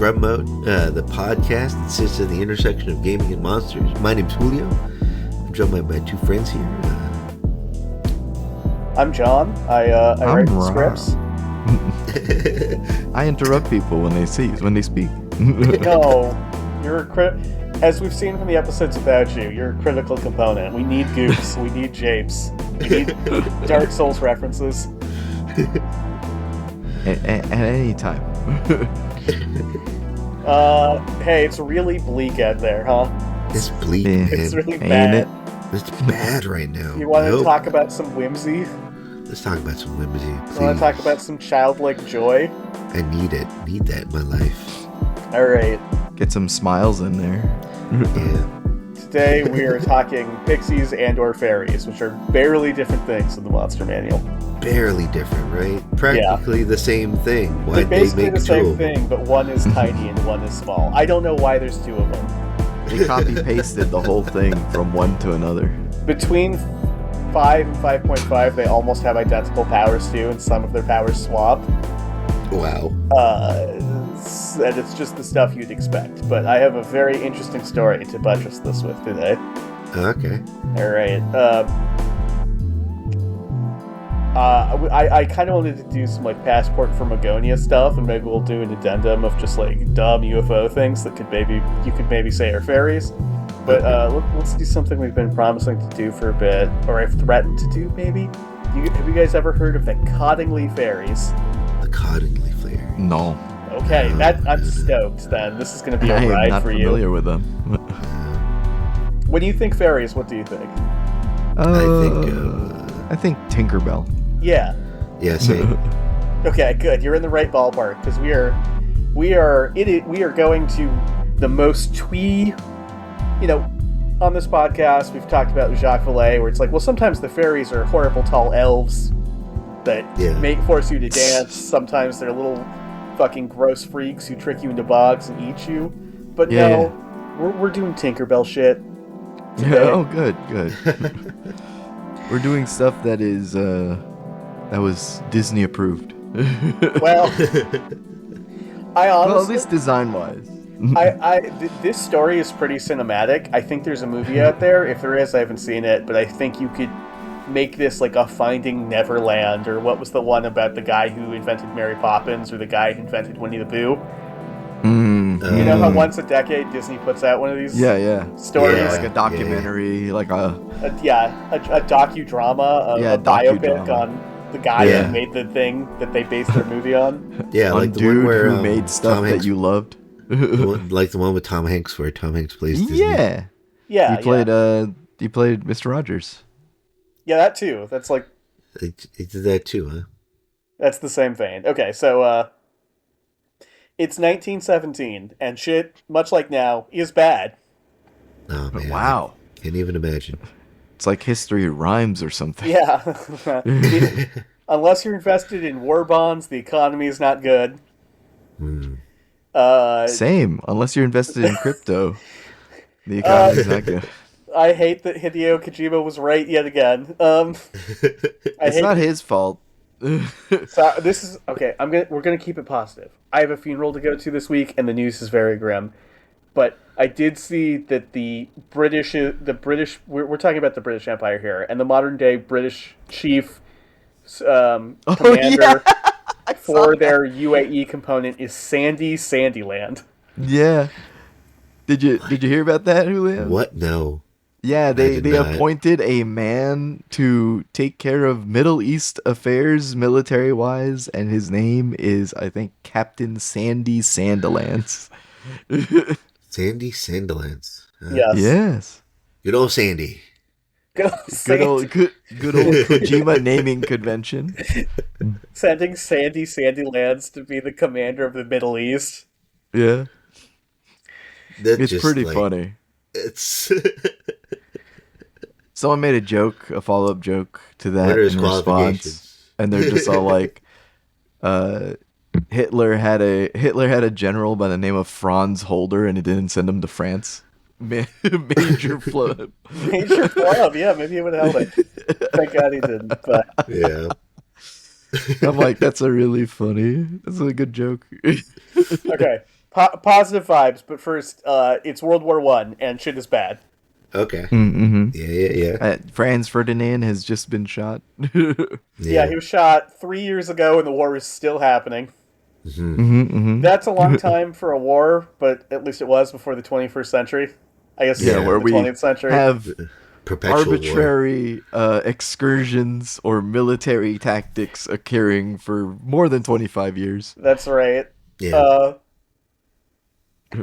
Scrub Mode, the podcast that sits at the intersection of gaming and monsters. My name's Julio. I'm joined by my two friends here. I'm John. I write the scripts. I interrupt people when they speak. No, as we've seen from the episodes about you, you're a critical component. We need goofs. We need japes. We need Dark Souls references. At any time. Hey, it's really bleak out there, huh? It's bleak, Yeah. man. It's really Ain't bad. it? It's bad right now. You want to talk about some whimsy? Let's talk about some whimsy, please. You want to talk about some childlike joy? I need it. Need that in my life. All right. Get some smiles in there. Yeah. Today we are talking pixies and/or fairies, which are barely different things in the Monster Manual. Barely different, right? Practically the same thing. They're Why'd they basically make the two same of them? thing, but one is tiny and one is small. I don't know why there's two of them. They copy-pasted the whole thing from one to another. Between 5 and 5.5, they almost have identical powers too, and some of their powers swap. Wow. And it's just the stuff you'd expect. But I have a very interesting story to buttress this with today. Okay. Alright, I kind of wanted to do some like Passport for Magonia stuff, and maybe we'll do an addendum of just like dumb UFO things that you could maybe say are fairies. But let's do something we've been promising to do for a bit, or I've threatened to do maybe. Have you guys ever heard of the Cottingley Fairies? The Cottingley Flare. No. Okay, I'm stoked then. This is going to be a I am ride not for familiar you. with them. When you think fairies, what do you think? I think Tinkerbell. Yeah. Yeah, same. Okay, good. You're in the right ballpark because we are going to the most twee. You know, on this podcast, we've talked about Jacques Vallée, where it's like, well, sometimes the fairies are horrible tall elves that force you to dance. Sometimes they're little fucking gross freaks who trick you into bogs and eat you. But no, we're doing Tinkerbell shit today. Yeah, oh, good. We're doing stuff that was Disney approved. Well, I honestly... Well, at least design-wise. This story is pretty cinematic. I think there's a movie out there. If there is, I haven't seen it, but I think you could make this like a Finding Neverland, or what was the one about the guy who invented Mary Poppins, or the guy who invented Winnie the Pooh? You know how once a decade Disney puts out one of these stories? Yeah, like a documentary, like a docudrama, a biopic on the guy who made the thing that they based their movie on. Yeah, like the dude one where who made stuff Tom that Hanks, you loved. like the one with Tom Hanks, where Tom Hanks plays Disney. Yeah. He played Mr. Rogers. Yeah, that too. That's like He did that too, huh? that's the same vein. Okay, so it's 1917, and shit, much like now, is bad. Oh man! Wow. Can't even imagine. It's like history rhymes or something. Yeah. Unless you're invested in war bonds, the economy is not good. Same. Unless you're invested in crypto, the economy's not good. I hate that Hideo Kojima was right yet again. It's not his fault. So this is okay. We're gonna keep it positive. I have a funeral to go to this week, and the news is very grim. But I did see that the British, we're talking about the British Empire here, and the modern day British chief commander for their UAE component is Sandyland. Yeah. Did you hear about that, Julio? What? No. Yeah, they not. appointed a man to take care of Middle East affairs military-wise, and his name is, I think, Captain Sandy Sandilands. Sandy Sandilands. Yes. Good old Sandy. Good old Kojima naming convention. Sending Sandylands to be the commander of the Middle East. Yeah. That's It's just, pretty like, funny. It's Someone made a follow-up joke to that What are his in response, qualifications? and they're just all like, Hitler had a general by the name of Franz Holder, and he didn't send him to France. Major flub. Major flub, yeah, maybe he would have held it. Thank God he didn't. But yeah. I'm like, that's a good joke. okay, Positive vibes, but first, it's World War One, and shit is bad. Okay. Mm-hmm. Yeah. Franz Ferdinand has just been shot. Yeah, Yeah. he was shot 3 years ago, and the war is still happening. Hmm. That's a long time for a war, but at least it was before the 21st century. I guess Yeah, Yeah. where the we 20th century. have Perpetual war. arbitrary excursions or military tactics occurring for more than 25 years. That's right. Yeah. Uh,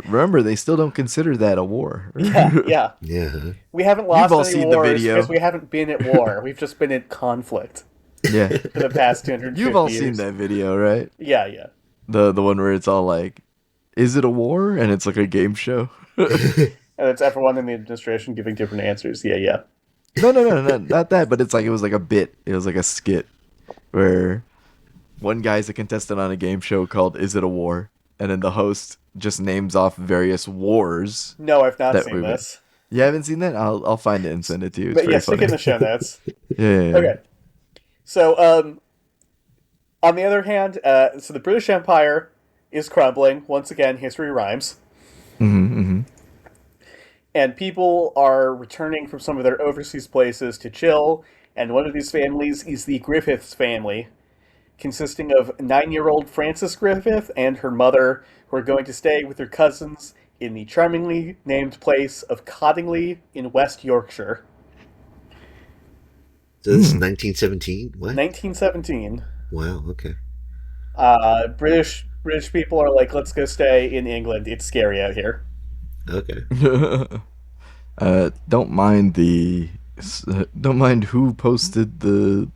Remember, they still don't consider that a war. yeah. Yeah. We haven't You've lost all any seen the wars because video. we haven't been at war. We've just been in conflict Yeah. for the past You've 250 all seen years. that video, right? Yeah. The one where it's all like, is it a war? And it's like a game show. And it's everyone in the administration giving different answers. Yeah. No, not that, but it's like it was like a bit. It was like a skit where one guy's a contestant on a game show called Is It a War? And then the host just names off various wars No, I've not that seen we made. this. You haven't seen that? I'll find it and send it to you. It's But very yeah, stick it funny. in the show notes. Yeah. Okay. So, on the other hand, so the British Empire is crumbling. Once again, history rhymes. Mm-hmm. And people are returning from some of their overseas places to chill. And one of these families is the Griffiths family, consisting of 9-year-old Frances Griffith and her mother, who are going to stay with their cousins in the charmingly named place of Cottingley in West Yorkshire. So this is 1917. What? 1917. Wow. Okay. British people are like, let's go stay in England. It's scary out here. Okay. Don't mind don't mind who posted the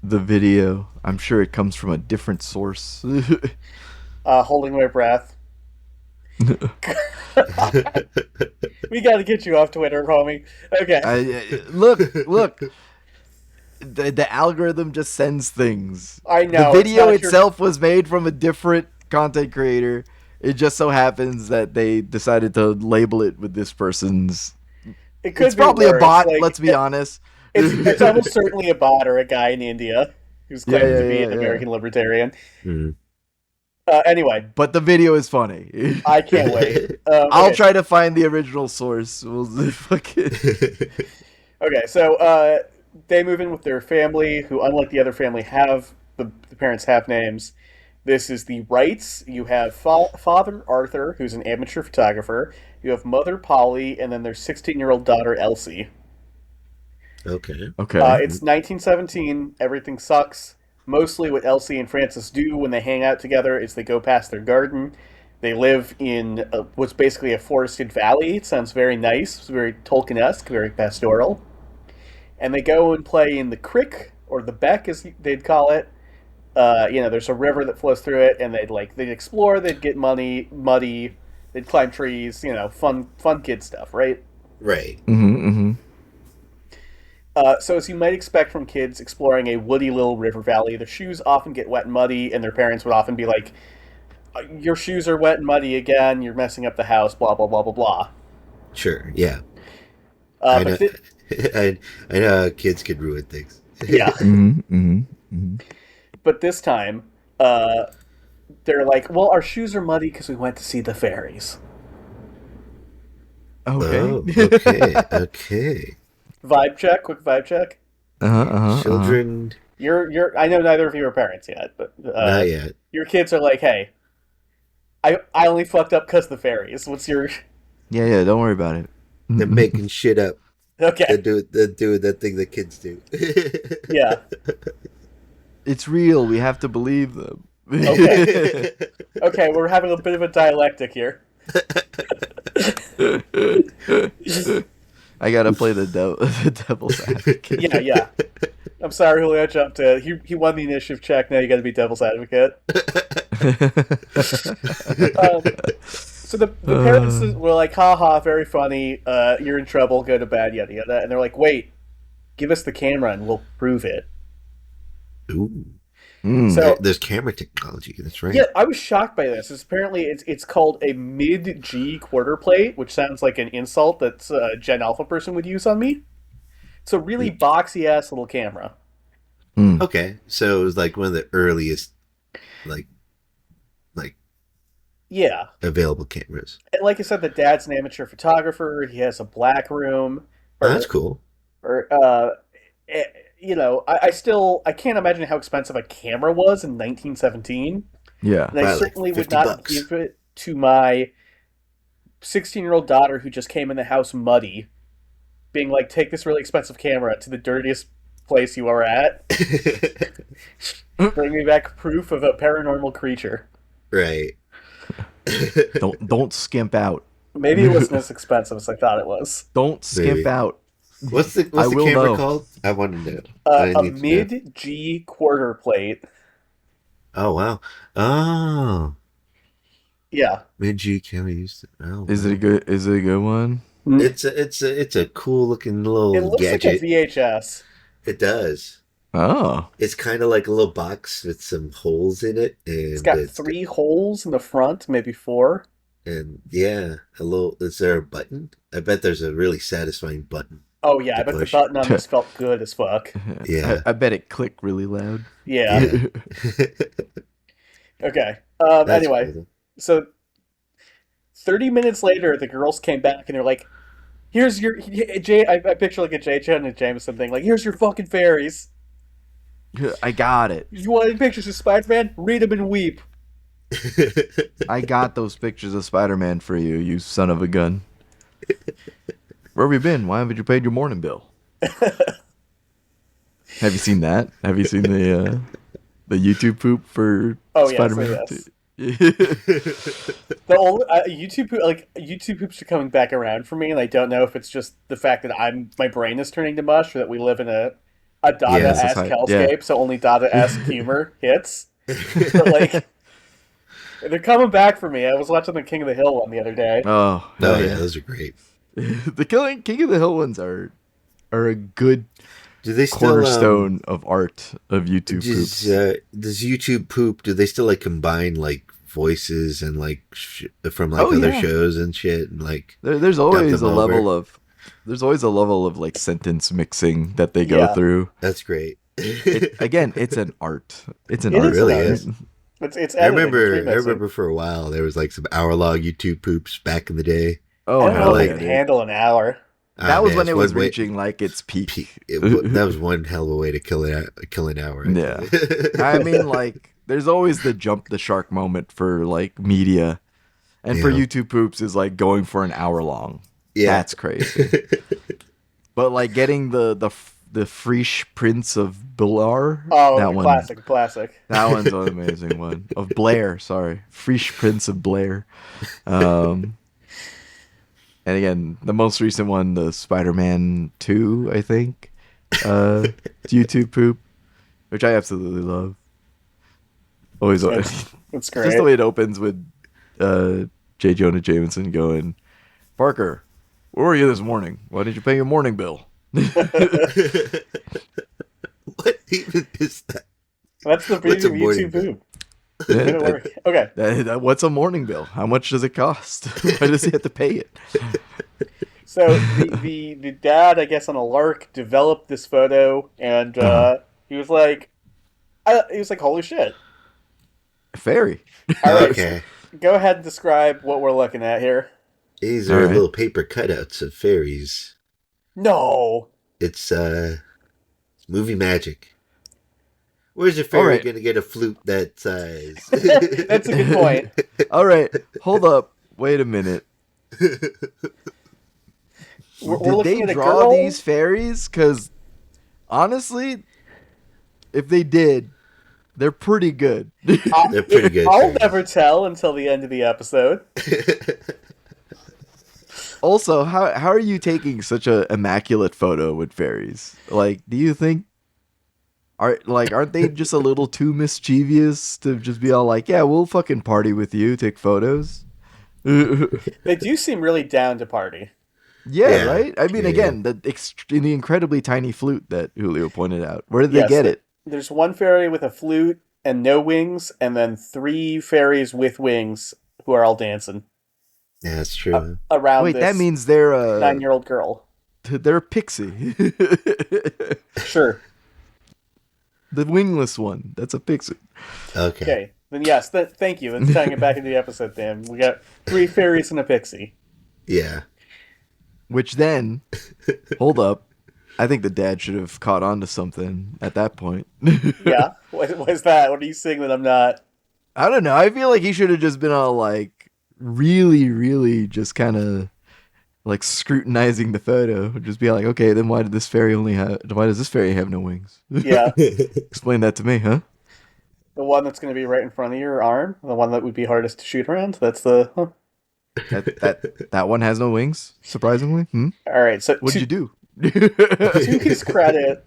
video. I'm sure it comes from a different source. Holding my breath. We got to get you off Twitter, homie. Okay. Look. The algorithm just sends things. I know. The video it's not itself was made from a different content creator. It just so happens that they decided to label it with this person's. It could It's be probably worse. a bot. Like, Let's be honest. it's almost certainly a bot or a guy in India who's claiming to be an Yeah. American libertarian. Mhm. Anyway, But the video is funny. I can't wait. I'll Okay. try to find the original source. We'll fucking. Okay, so they move in with their family, who, unlike the other family, have the parents have names. This is the Wrights. You have Father Arthur, who's an amateur photographer. You have Mother Polly, and then their 16-year-old daughter Elsie. Okay. Okay. It's 1917. Everything sucks. Mostly what Elsie and Francis do when they hang out together is they go past their garden. They live in what's basically a forested valley. It sounds very nice. It's very Tolkien-esque, very pastoral. And they go and play in the creek, or the beck, as they'd call it. There's a river that flows through it, and they'd explore. They'd get muddy. They'd climb trees. Fun kid stuff, right? Right. Mm-hmm. So as you might expect from kids exploring a woody little river valley, their shoes often get wet and muddy, and their parents would often be like, "Your shoes are wet and muddy again. You're messing up the house." Blah blah blah blah blah. Sure. Yeah. Uh, I know. but I know how kids could ruin things. yeah, Mm-hmm. but this time, they're like, "Well, our shoes are muddy because we went to see the fairies." Okay. Oh, okay. Okay. Quick vibe check. Children, You're. I know neither of you are parents yet, but not yet. your kids are like, "Hey, I only fucked up because the fairies." What's your? Yeah. Don't worry about it. They're making shit up. Okay, They're doing that thing that kids do. yeah. It's real. We have to believe them. Okay. Okay, we're having a bit of a dialectic here. I gotta play the devil's advocate. Yeah. I'm sorry, Julio jumped in. He won the initiative check. Now you got to be devil's advocate. So the parents were like, "Ha, very funny. You're in trouble. Go to bed. Yada yada." And they're like, "Wait, give us the camera and we'll prove it." Ooh. So There's camera technology. That's right. yeah, I was shocked by this. Apparently, it's called a mid G quarter plate, which sounds like an insult that a Gen Alpha person would use on me. It's a really boxy ass little camera. Okay. So it was like one of the earliest, like Yeah. available cameras. And like I said, the dad's an amateur photographer. He has a black room, Oh, that's or cool. or eh, I can't imagine how expensive a camera was in 1917, Yeah. and I Probably like certainly would not $50. give it to my 16-year-old daughter who just came in the house muddy, being like, "Take this really expensive camera to the dirtiest place you are at. Bring me back proof of a paranormal creature." Right. Don't skimp out. Maybe it wasn't as expensive as I thought it was. Don't skimp Maybe. out. What's the I will camera know. called? I want to know. I A need to know. mid G quarter plate. Oh wow. Oh, Yeah. mid G camera used. Oh, Is wow. it a good? Is it a good one? It's a cool looking It little looks like a gadget. VHS. It does. Oh, It's kind of like a little box with some holes in it, It's and got 3 holes in the front, maybe 4. and yeah, a little. Is there a button? I bet there's a really satisfying button Oh yeah, I to bet the push. button on this felt good as fuck. Yeah, I bet it clicked really loud. Yeah. yeah. Okay. That's Anyway, cool. so 30 minutes later, the girls came back and they're like, "Here's your Jay." I picture like a J. Jonah Jameson thing. Like, "Here's your fucking fairies. I got it. You wanted pictures of Spider-Man? Read them and weep." I got those pictures of Spider-Man for you, you son of a gun. Where have you been? Why haven't you paid your morning bill? Have you seen that? Have you seen the YouTube poop for Oh yes, Spider-Man? yes. The old YouTube poops are coming back around for me, and I don't know if it's just the fact that my brain is turning to mush, or that we live in a Yeah, that's Dada-esque how- yeah. hellscape, so only Dada-esque humor hits. But like, they're coming back for me. I was watching the King of the Hill one the other day. Oh, Oh hell yeah, yeah. those are great. The King of the Hill ones are a good Do they still cornerstone of art of YouTube poops. does YouTube poop? Do they still like combine like voices and like from like Oh, other yeah. shows and shit and like There's dump always them a level over? of like sentence mixing that they go Yeah. through. That's great. Again, it's an art. It's an It art. is an really art. is. It's I editing, it's remember remixing. for a while there was like some hour-long YouTube poops back in the day. Oh I don't know hell if I yeah, can dude. handle an hour. That was Man, when it's it was one way- reaching like its peak. that was one hell of a way to kill an hour. I Yeah. tell you. I mean, like, there's always the jump the shark moment for like media, and for Yeah. YouTube poops is like going for an hour long. Yeah. That's crazy. But like getting the Fresh Prince of Bel-Air, Oh, that one, classic. that one's an amazing one. Of Blair, sorry, Fresh Prince of Blair. And again, the most recent one, the Spider-Man 2, I think. YouTube poop, which I absolutely love. Always, It's just great. the way it opens with J. Jonah Jameson going, "Parker, where were you this morning? Why didn't you pay your morning bill?" What even is that? That's the What's a beauty of morning YouTube bill? poop. Did it work? Okay. What's a morning bill? How much does it cost? Why does he have to pay it? So the dad, I guess, on a lark, developed this photo, and he was like, "Holy shit!" Fairy. All right, Okay. go ahead and describe what we're looking at here. These All are right. little paper cutouts of fairies. No, It's movie magic. Where's a fairy right. gonna get a flute that size? that's a good point. All right, hold up. Wait a minute. We're Did looking they at a draw girl. these fairies? Because honestly, if they did, they're pretty good. They're pretty good. I'll fairies. never tell until the end of the episode. Also, how are you taking such a immaculate photo with fairies? Like, do you think aren't they just a little too mischievous to just be all like, "Yeah, we'll fucking party with you, take photos"? They do seem really down to party. Yeah, Yeah. right. I mean, Yeah. again, the incredibly tiny flute that Julio pointed out. Where did they Yes, get it? There's one fairy with a flute and no wings, and then 3 fairies with wings who are all dancing Yeah, that's true. around Wait, this that means they're 9-year-old girl. they're a pixie. Sure. The wingless one. That's a pixie. Okay. Okay. Then yes, thank you. That's tying it back into the episode, Dan. We got 3 fairies and a pixie. Yeah. Which then, hold up, I think the dad should have caught on to something at that point. Yeah? What is that? What are you saying that I'm not? I don't know. I feel like he should have just been all like really, really just kind of like scrutinizing the photo. Just be like, okay, then why does this fairy have no wings? Yeah. Explain that to me, huh? The one that's going to be right in front of your arm? The one that would be hardest to shoot around? That's the... Huh. That one has no wings, surprisingly. All right, so... What'd you do? To his credit,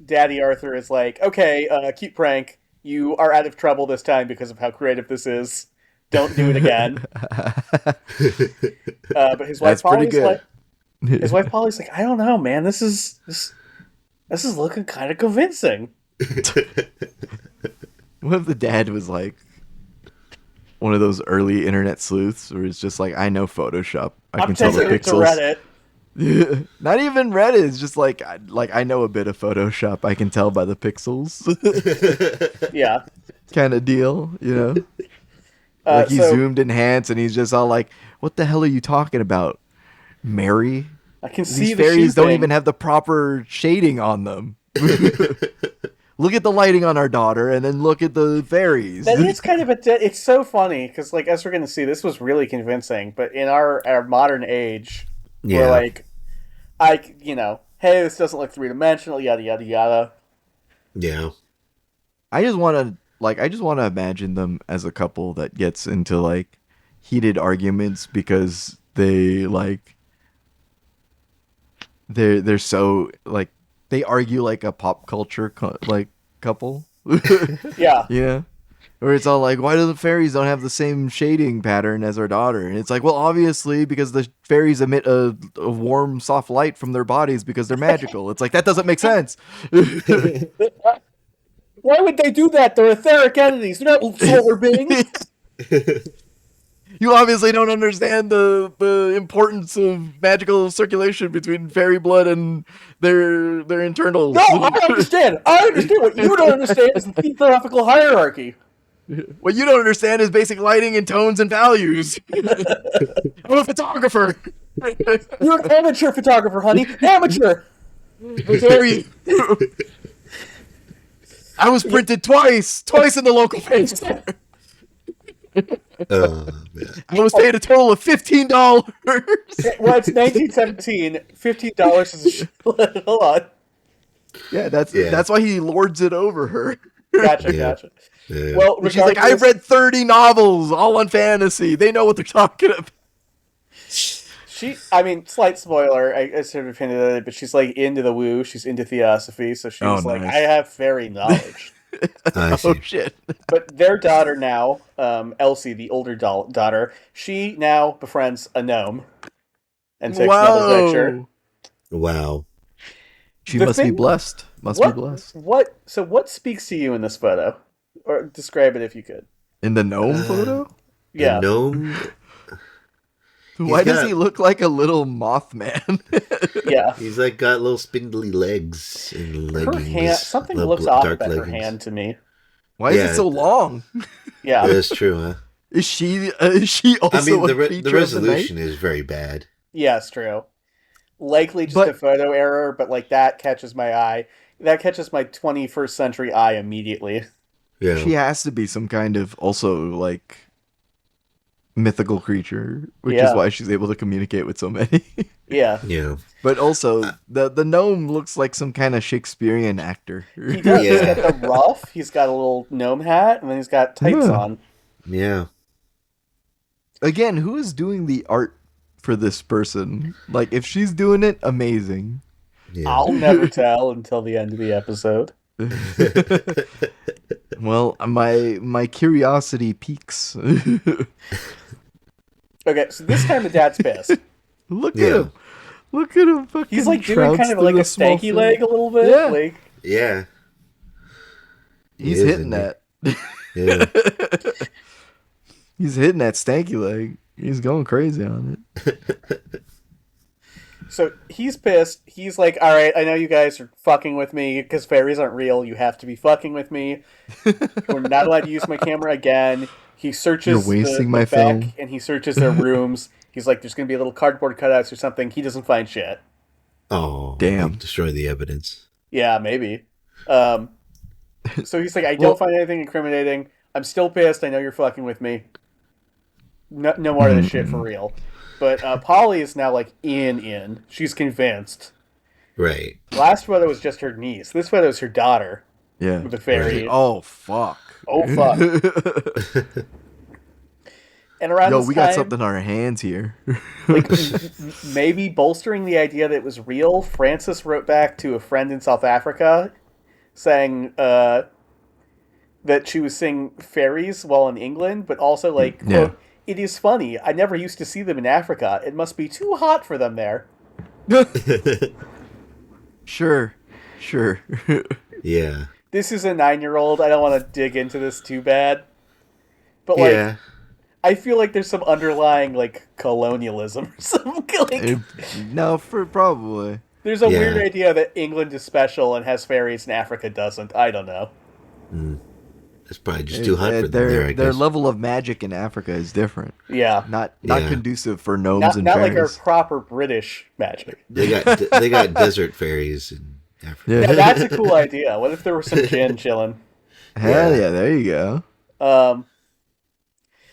Daddy Arthur is like, okay, cute prank. You are out of trouble this time because of how creative this is. Don't do it again. But his wife Polly's like, I don't know, man. This is looking kind of convincing. What if the dad was like one of those early internet sleuths, where it's just like, I know Photoshop. I can tell the taking it to pixels. Reddit. Not even Reddit. It's just like I know a bit of Photoshop. I can tell by the pixels. Yeah. Kind of deal, you know. Like he zoomed enhanced, and he's just all like, "What the hell are you talking about, Mary? I can see These the fairies don't thing. even have the proper shading on them. Look at the lighting on our daughter, and then look at the fairies." That is kind of it's so funny because, like, as we're going to see, this was really convincing. But in our modern age, we're like, hey, this doesn't look 3-dimensional, yada yada yada. Yeah. I just want to imagine them as a couple that gets into like heated arguments because they like they're so like they argue like a pop culture couple. Yeah. Yeah. Where it's all like, why do the fairies don't have the same shading pattern as our daughter? And it's like, well, obviously because the fairies emit a warm, soft light from their bodies because they're magical. It's like, that doesn't make sense. Why would they do that? They're etheric entities. They're not solar beings. You obviously don't understand the importance of magical circulation between fairy blood and their internals. No, I understand. I understand. What you don't understand is the theoretical hierarchy. What you don't understand is basic lighting and tones and values. I'm a photographer. You're an amateur photographer, honey. Amateur. How dare you? I was printed twice in the local paper. Oh, man. I was paid a total of $15. Well, it's 1917. $15 is a shit. Hold on. Yeah, that's why he lords it over her. Gotcha. Yeah. Well, She's like, I've read 30 novels, all on fantasy. They know what they're talking about. Slight spoiler, I sort of hinted at it, but she's like into the woo, she's into theosophy, so she's like, nice. I have fairy knowledge. I see. Oh, shit. But their daughter now, Elsie, the older daughter, she now befriends a gnome and takes another picture. Wow. She must be blessed. Be blessed. What speaks to you in this photo? Or describe it if you could. In the gnome photo? Yeah. The gnome. Why does he look like a little Mothman? Yeah. He's like got little spindly legs and leggings. Her hand, something looks off about her hand to me. Why is it so long? Yeah. That's true, huh? Is she also I mean, the feature resolution is very bad. Yeah, it's true. Likely just a photo error, but like that catches my eye. That catches my 21st century eye immediately. Yeah. She has to be some kind of also like mythical creature, which Yeah. is why she's able to communicate with so many. Yeah. Yeah. But also the gnome looks like some kind of Shakespearean actor. He does. Yeah. He's got the ruff, he's got a little gnome hat, and then he's got tights on. Yeah. Again, who is doing the art for this person? Like, if she's doing it, amazing. Yeah. I'll never tell until the end of the episode. Well, my curiosity piques. Okay, so this time the dad's pissed. Look at him. Look at him. Fucking He's like doing kind of like a stanky leg a little bit. Yeah. Like, Yeah. He's hitting that. Yeah. He's hitting that stanky leg. He's going crazy on it. So he's pissed. He's like, all right, I know you guys are fucking with me because fairies aren't real. You have to be fucking with me. We're not allowed to use my camera again. He You're searches wasting the my Beck film. and he searches their rooms. He's like, there's going to be little cardboard cutouts or something. He doesn't find shit. Oh, Damn. like destroy the evidence. Yeah, maybe. So he's like, I don't find anything incriminating. I'm still pissed. I know you're fucking with me. No more of this shit for real. But Polly is now like in. She's convinced. Right. Last photo was just her niece. This photo is her daughter. Yeah. With the fairy. Right. Oh fuck. Oh fuck. And around Yo, this we time, got something on our hands here. like maybe bolstering the idea that it was real, Frances wrote back to a friend in South Africa saying that she was seeing fairies while in England, but also like, quote, it is funny. I never used to see them in Africa. It must be too hot for them there. Sure. Yeah. This is a 9-year-old. I don't want to dig into this too bad. But like, I feel like there's some underlying like colonialism or something. No, for probably. There's a weird idea that England is special and has fairies and Africa doesn't. I don't know. It's probably just too hot for them there, I guess. Their level of magic in Africa is different. Yeah. Not conducive for gnomes and not fairies. like our proper British magic. They got desert fairies in Africa. Yeah, that's a cool idea. What if there was some gin chilling? Hell yeah, there you go.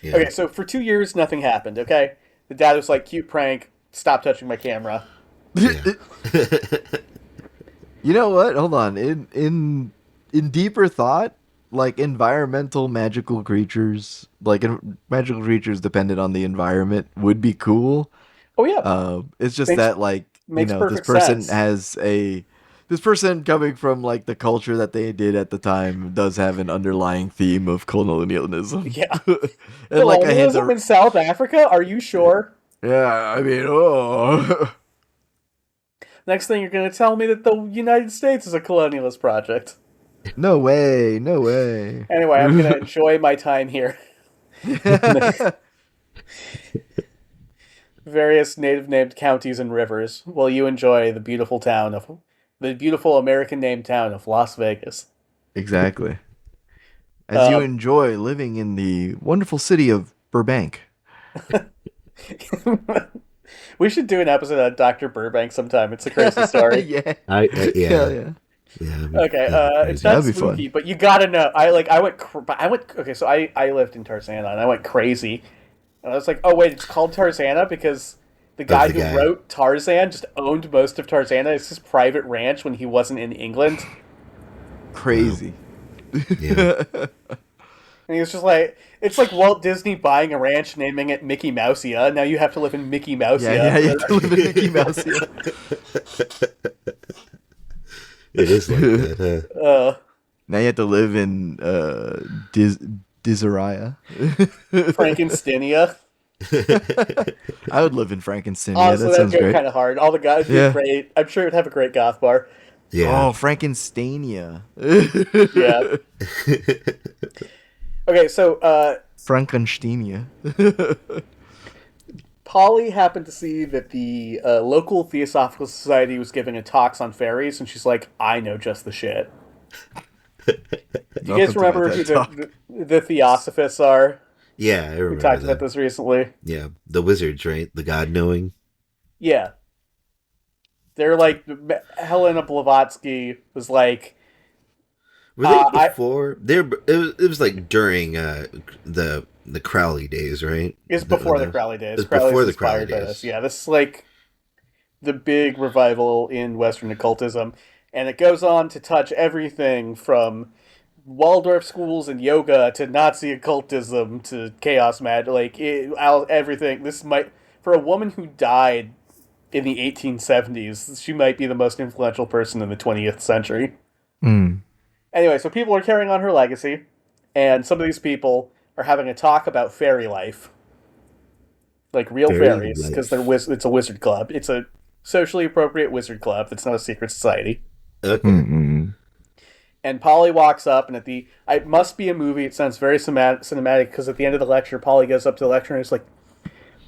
Okay, so for 2 years, nothing happened, okay? The dad was like, cute prank, stop touching my camera. Yeah. You know what? Hold on. In deeper thought, like magical creatures dependent on the environment would be cool. Oh yeah. It's just that like this person sense. this person coming from like the culture that they did at the time does have an underlying theme of colonialism. Yeah. And like a hint colonialism in South Africa? Are you sure? Yeah, I mean, oh. Next thing you're going to tell me that the United States is a colonialist project. No way. Anyway, I'm going to enjoy my time here. Various native-named counties and rivers while you enjoy the beautiful American-named town of Las Vegas. Exactly. As you enjoy living in the wonderful city of Burbank. We should do an episode on Dr. Burbank sometime. It's a crazy story. Yeah. Yeah. Okay, it's not spooky, but you gotta know. I lived in Tarzana and I went crazy. And I was like, oh wait, it's called Tarzana because the guy who wrote Tarzan just owned most of Tarzana. It's his private ranch when he wasn't in England. Crazy. Yeah. And he was just like, it's like Walt Disney buying a ranch, naming it Mickey Mousea. Now you have to live in Mickey Mousea. Yeah, you have to live in Mickey Mousea. It is like that, huh? Now you have to live in Dizaria. Frankensteinia. I would live in Frankensteinia. Honestly, that sounds great. Kind of hard. All the guys would be great. I'm sure it would have a great goth bar. Yeah. Oh, Frankensteinia. Yeah. Okay, so Frankensteinia. Polly happened to see that the local Theosophical Society was giving a talks on fairies, and she's like, I know just the shit. Do you guys remember who the Theosophists are? Yeah, I remember. We talked about this recently. Yeah, the wizards, right? The god-knowing. Yeah. They're like, Helena Blavatsky was like... Were they before? It was like during the Crowley days, right? It's before the Crowley days. It's before the Crowley days. This. Yeah, this is like the big revival in Western occultism. And it goes on to touch everything from Waldorf schools and yoga to Nazi occultism to chaos magic. Like, everything. For a woman who died in the 1870s, she might be the most influential person in the 20th century. Anyway, so people are carrying on her legacy, and some of these people are having a talk about fairy life. Like real fairies, because it's a wizard club. It's a socially appropriate wizard club that's not a secret society. Okay. And Polly walks up, and it must be a movie. It sounds very cinematic, because at the end of the lecture, Polly goes up to the lecturer and is like,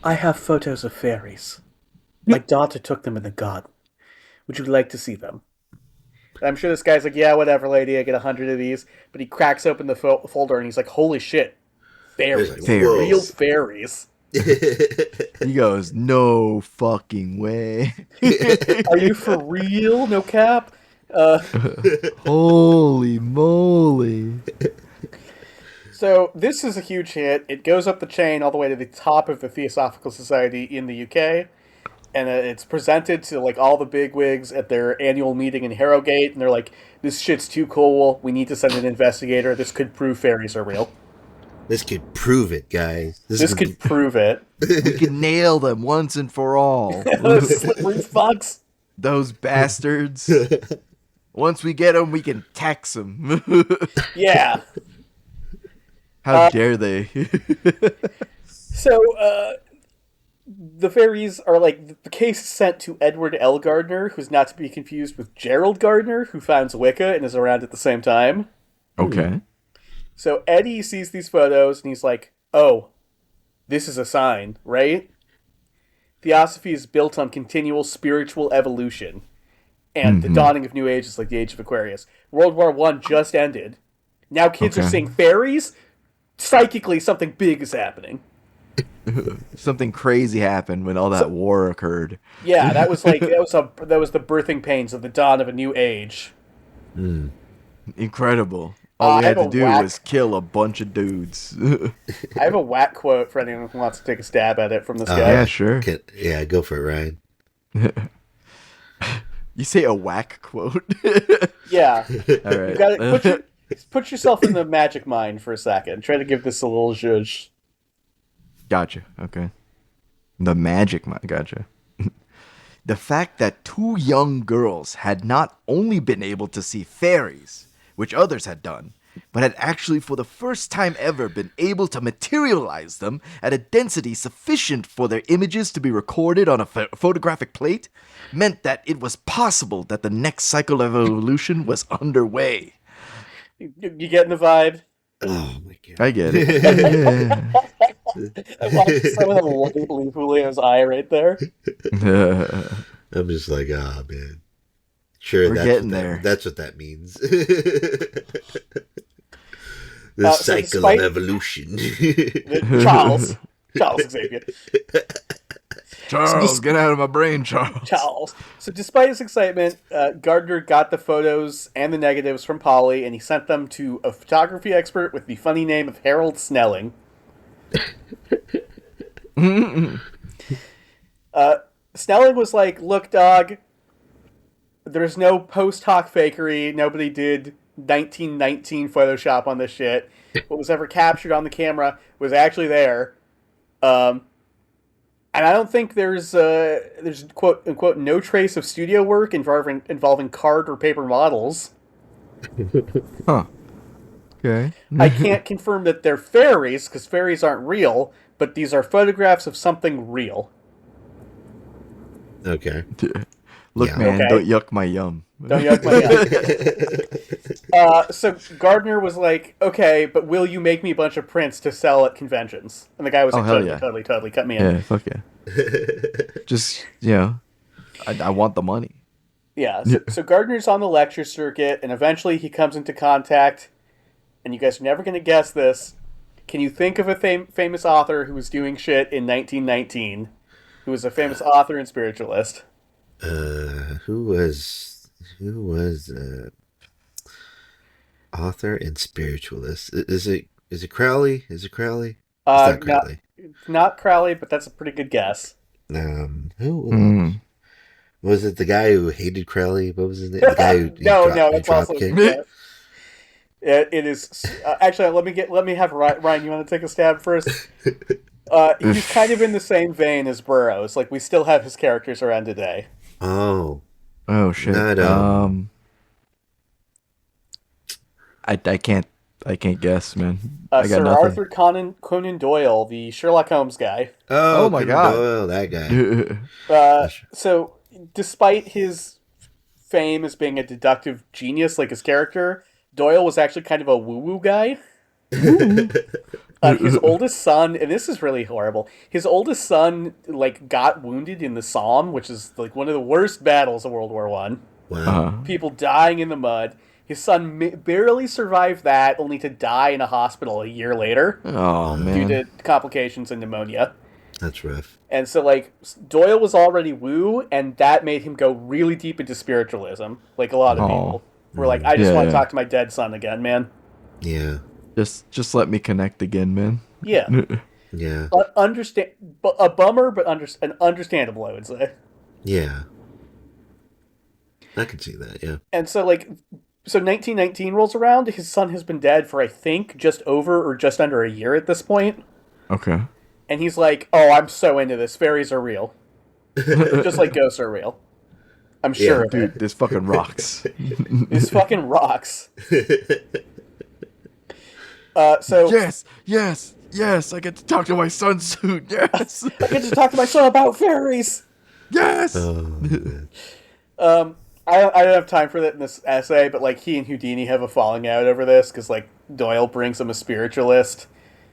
I have photos of fairies. My daughter took them in the garden. Would you like to see them? And I'm sure this guy's like, yeah, whatever, lady. I get 100 of these. But he cracks open the folder and he's like, holy shit, fairies, Like, real Fairies. fairies. He goes, no fucking way. Are you for real? No cap. Holy moly. So this is a huge hit. It goes up the chain all the way to the top of the Theosophical Society in the UK, and it's presented to like all the bigwigs at their annual meeting in Harrogate, and they're like, "This shit's too cool. We need to send an investigator. This could prove fairies are real. This could prove it, guys. This could prove it." We can nail them once and for all. Those slippery fucks. Those bastards. Once we get them, we can tax them. Yeah. How dare they? So, the fairies are like the case is sent to Edward L. Gardner, who's not to be confused with Gerald Gardner, who founds Wicca and is around at the same time. Okay. So Eddie sees these photos and he's like, "Oh, this is a sign, right?" Theosophy is built on continual spiritual evolution, and the dawning of New Age is like the Age of Aquarius. World War I just ended. Now kids are seeing fairies. Psychically, something big is happening. Something crazy happened when all that war occurred. Yeah, that was like that was the birthing pains of the dawn of a new age. Incredible. All we I had have to a do whack- was kill a bunch of dudes. I have a whack quote for anyone who wants to take a stab at it from this guy. Yeah, sure. Yeah, go for it, Ryan. You say a whack quote? Yeah, All right. you got to put yourself in the magic mind for a second. Try to give this a little zhuzh. Gotcha. Okay. The magic mind. Gotcha. The fact that two young girls had not only been able to see fairies, which others had done, but had actually for the first time ever been able to materialize them at a density sufficient for their images to be recorded on a photographic plate, meant that it was possible that the next cycle of evolution was underway. You getting the vibe? Oh my god. I get it. I watched some of the light leave Julio's eye right there. I'm just like, ah, man. Sure, We're that's getting what there. That's what that means. The So cycle despite- of evolution. Charles Xavier. Charles, get out of my brain, Charles. Charles. So despite his excitement, Gardner got the photos and the negatives from Polly, and he sent them to a photography expert with the funny name of Harold Snelling. Snelling was like, "Look, dog, there's no post hoc fakery. Nobody did 1919 Photoshop on this shit. What was ever captured on the camera was actually there. And I don't think there's quote unquote no trace of studio work involving card or paper models. Huh. Okay. I can't confirm that they're fairies because fairies aren't real, but these are photographs of something real." Okay. Look, Yeah. man, Okay. don't yuck my yum. Don't yuck my yum. So Gardner was like, "Okay, but will you make me a bunch of prints to sell at conventions?" And the guy was like, hell "Totally, yeah. totally, cut me in." Yeah, fuck yeah. Just, I want the money. Yeah, so Gardner's on the lecture circuit, and eventually he comes into contact, and you guys are never going to guess this. Can you think of a famous author who was doing shit in 1919, who was a famous author and spiritualist? Who was author and spiritualist? Is it Crowley? Is it Crowley? It's not Crowley. Not Crowley, but that's a pretty good guess. Who was it? The guy who hated Crowley? What was his name? The guy who No, he that's dropped also a kicked? good guess. It is actually. Let me have Ryan. You want to take a stab first? He's kind of in the same vein as Burroughs. Like we still have his characters around today. Oh, Shit. Not, I can't guess, man. I got Sir nothing. Arthur Conan Doyle, the Sherlock Holmes guy. Oh my Conan God. Doyle, that guy. So, despite his fame as being a deductive genius, like his character, Doyle was actually kind of a woo-woo guy. His oldest son, and this is really horrible. His oldest son like got wounded in the Somme, which is like one of the worst battles of World War One. Wow. People dying in the mud. His son barely survived that, only to die in a hospital a year later Oh due man. to complications and pneumonia. That's rough. And so, like, Doyle was already woo, and that made him go really deep into spiritualism. Like a lot of people were like, "I just Yeah, want to yeah. talk to my dead son again, man." Yeah. Just let me connect again, man. Yeah, Yeah. understand, but a bummer, but an understandable, I would say. Yeah. I can see that, yeah. And so, like, so 1919 rolls around. His son has been dead for I think just over or just under a year at this point. Okay. And he's like, "Oh, I'm so into this. Fairies are real, just like ghosts are real. I'm sure of it. Dude, this fucking rocks. This fucking rocks." So Yes, I get to talk to my son soon. Yes. I get to talk to my son about fairies. Yes. Oh, man. I don't have time for that in this essay, but like he and Houdini have a falling out over this because like Doyle brings him a spiritualist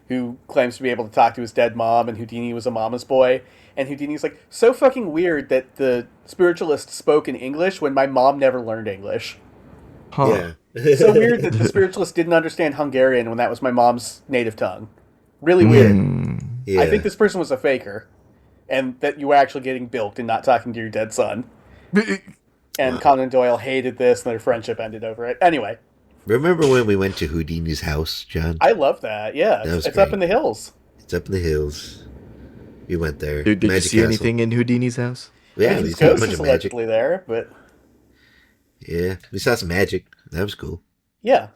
who claims to be able to talk to his dead mom, and Houdini was a mama's boy. And Houdini's like, so fucking weird that the spiritualist spoke in English when my mom never learned English. Huh. Yeah. So weird that the spiritualist didn't understand Hungarian when that was my mom's native tongue. Really weird. Yeah. I think this person was a faker, and that you were actually getting bilked and not talking to your dead son. And Conan Doyle hated this, and their friendship ended over it. Anyway, Remember when we went to Houdini's house, John? I love that. Yeah, That was it's up great. in the hills. It's up in the hills. We went there. Dude, did you Magic see Castle. anything in Houdini's house? Yeah, And we his saw a ghost bunch is of magic. allegedly there, but Yeah, we saw some magic. That was cool. yeah.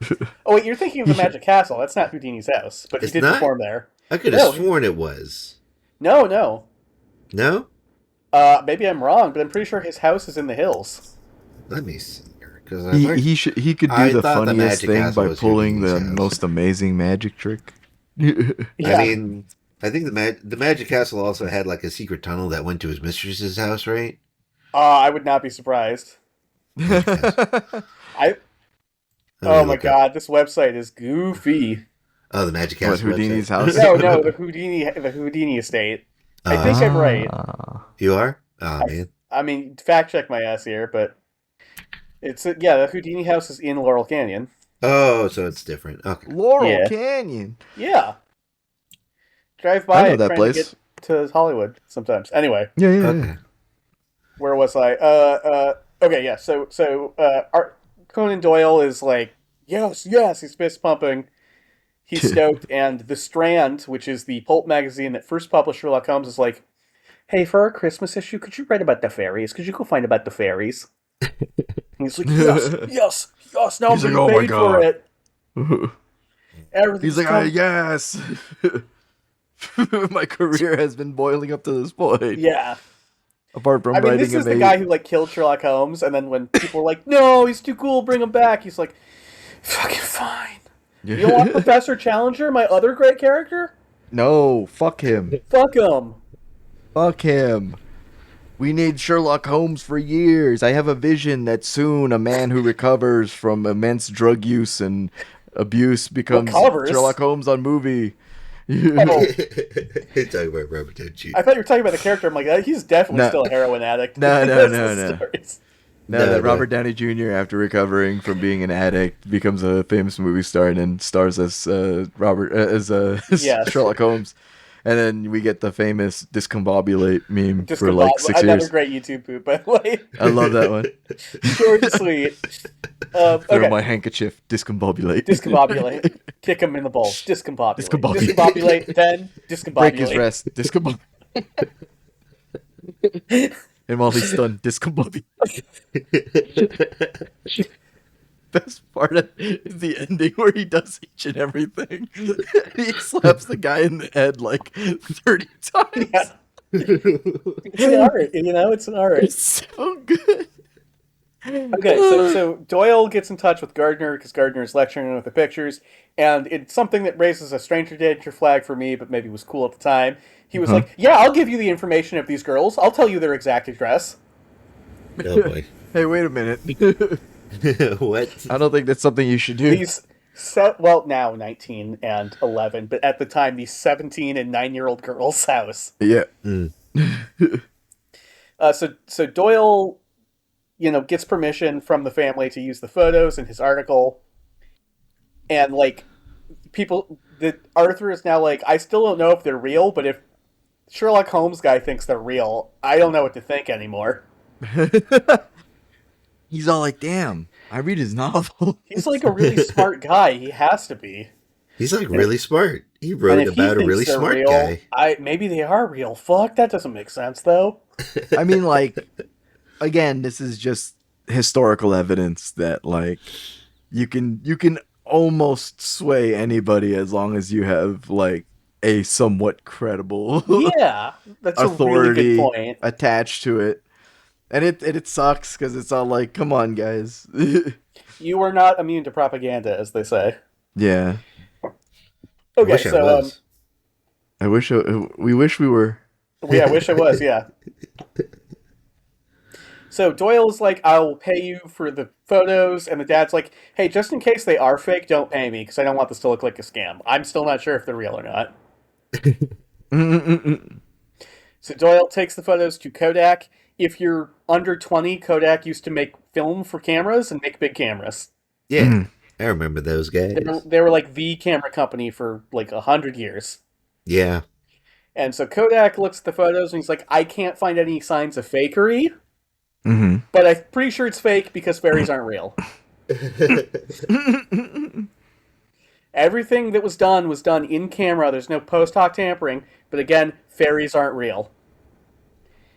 Oh wait, you're thinking of the Magic Castle. That's not Houdini's house, but he It's did not? perform there. I could No. have sworn it was. No, no. No? Maybe I'm wrong, but I'm pretty sure his house is in the hills. Let me see here. Because He could I do the thought the funniest Magic thing Castle by was pulling the Houdini's house. most amazing magic trick. Yeah. I mean, I think the Magic Castle also had like a secret tunnel that went to his mistress's house, right? I would not be surprised. I. Let me Oh my look up. god, this website is goofy. Oh, the Magic What, Castle. Houdini's website. house? No, the Houdini estate. I think I'm right. You are? Oh, man. I mean, fact check my ass here, but it's yeah, the Houdini house is in Laurel Canyon. Oh, so it's different. Okay. Laurel Yeah. Canyon. Yeah, drive by I know it that trying place. to get to Hollywood sometimes. Anyway, Yeah. Okay. where was I? Okay, yeah. So Conan Doyle is like, yes, he's fist pumping. He's stoked, and The Strand, which is the pulp magazine that first published Sherlock Holmes, is like, hey, for our Christmas issue, could you write about the fairies? Could you go find about the fairies? And he's like, yes. Now He's I'm like, getting "Oh my paid for God." it. Everything's He's like, coming- yes. My career has been boiling up to this point. yeah. Apart from I mean, writing this is a the guy who like killed Sherlock Holmes, and then when people were like, "No, he's too cool, bring him back," he's like, "Fucking fine." You don't want Professor Challenger, my other great character? No, fuck him. Fuck him. Fuck him. We need Sherlock Holmes for years. I have a vision that soon a man who recovers from immense drug use and abuse becomes Recovers? Sherlock Holmes on movie. Oh, You're talking about Robert Downey. I thought you were talking about the character. I'm like, he's definitely No. still a heroin addict. No. That's the stories. No, No, that no. Robert Downey Jr. after recovering from being an addict becomes a famous movie star and then stars as Yes. Sherlock Holmes, and then we get the famous discombobulate meme for like 6 Another years. great YouTube poop, by the way. I love that one. Short and sweet. Throw Okay. my handkerchief, discombobulate. Discombobulate. Kick him in the balls. Discombobulate. Discombobulate. Discombobulate. Then discombobulate. Break his rest, discombobulate. And while he's stunned, discombobulate. Best part is the ending where he does each and everything. He slaps the guy in the head like 30 times. Yeah. It's an art, it's an art. It's so good. Okay, so Doyle gets in touch with Gardner because Gardner is lecturing him with the pictures, and it's something that raises a stranger danger flag for me, but maybe was cool at the time. He was like, "Yeah, I'll give you the information of these girls. I'll tell you their exact address." Oh boy. Hey, wait a minute. What? I don't think that's something you should do. Well, now 19 and 11, but at the time, the 17 and 9-year-old girl's house. Yeah. So Doyle, gets permission from the family to use the photos in his article, and Arthur is now like, I still don't know if they're real, but if Sherlock Holmes guy thinks they're real, I don't know what to think anymore. He's all like, damn, I read his novel. He's like a really smart guy. He has to be. He's like really smart. He wrote about a really smart guy. Maybe they are real. Fuck, that doesn't make sense though. I mean, like, again, this is just historical evidence that like you can almost sway anybody as long as you have like a somewhat credible That's authority a really good point. attached to it. And it sucks because it's all like, come on, guys. You are not immune to propaganda, as they say. Yeah. Okay, I wish I was. We wish we were. Yeah, I wish I was, yeah. So Doyle's like, I will pay you for the photos, and the dad's like, hey, just in case they are fake, don't pay me, because I don't want this to look like a scam. I'm still not sure if they're real or not. So Doyle takes the photos to Kodak. If you're under 20, Kodak used to make film for cameras and make big cameras. Yeah, I remember those guys. They were like the camera company for like 100 years. Yeah. And so Kodak looks at the photos and he's like, I can't find any signs of fakery. But I'm pretty sure it's fake because fairies aren't real. Everything that was done in camera. There's no post-hoc tampering. But again, fairies aren't real.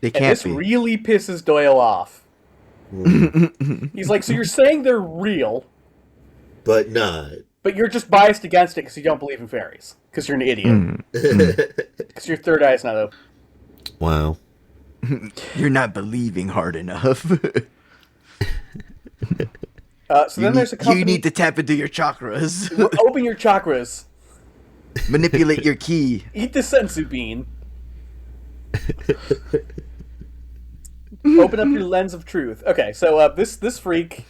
They can't and this be. really pisses Doyle off. He's like, so you're saying they're real, but not. But you're just biased against it because you don't believe in fairies. Because you're an idiot. Because your third eye is not open. Wow. You're not believing hard enough. So then there's a company... You need to tap into your chakras. Open your chakras. Manipulate your ki. Eat the senzu bean. Open up your lens of truth. Okay, so this freak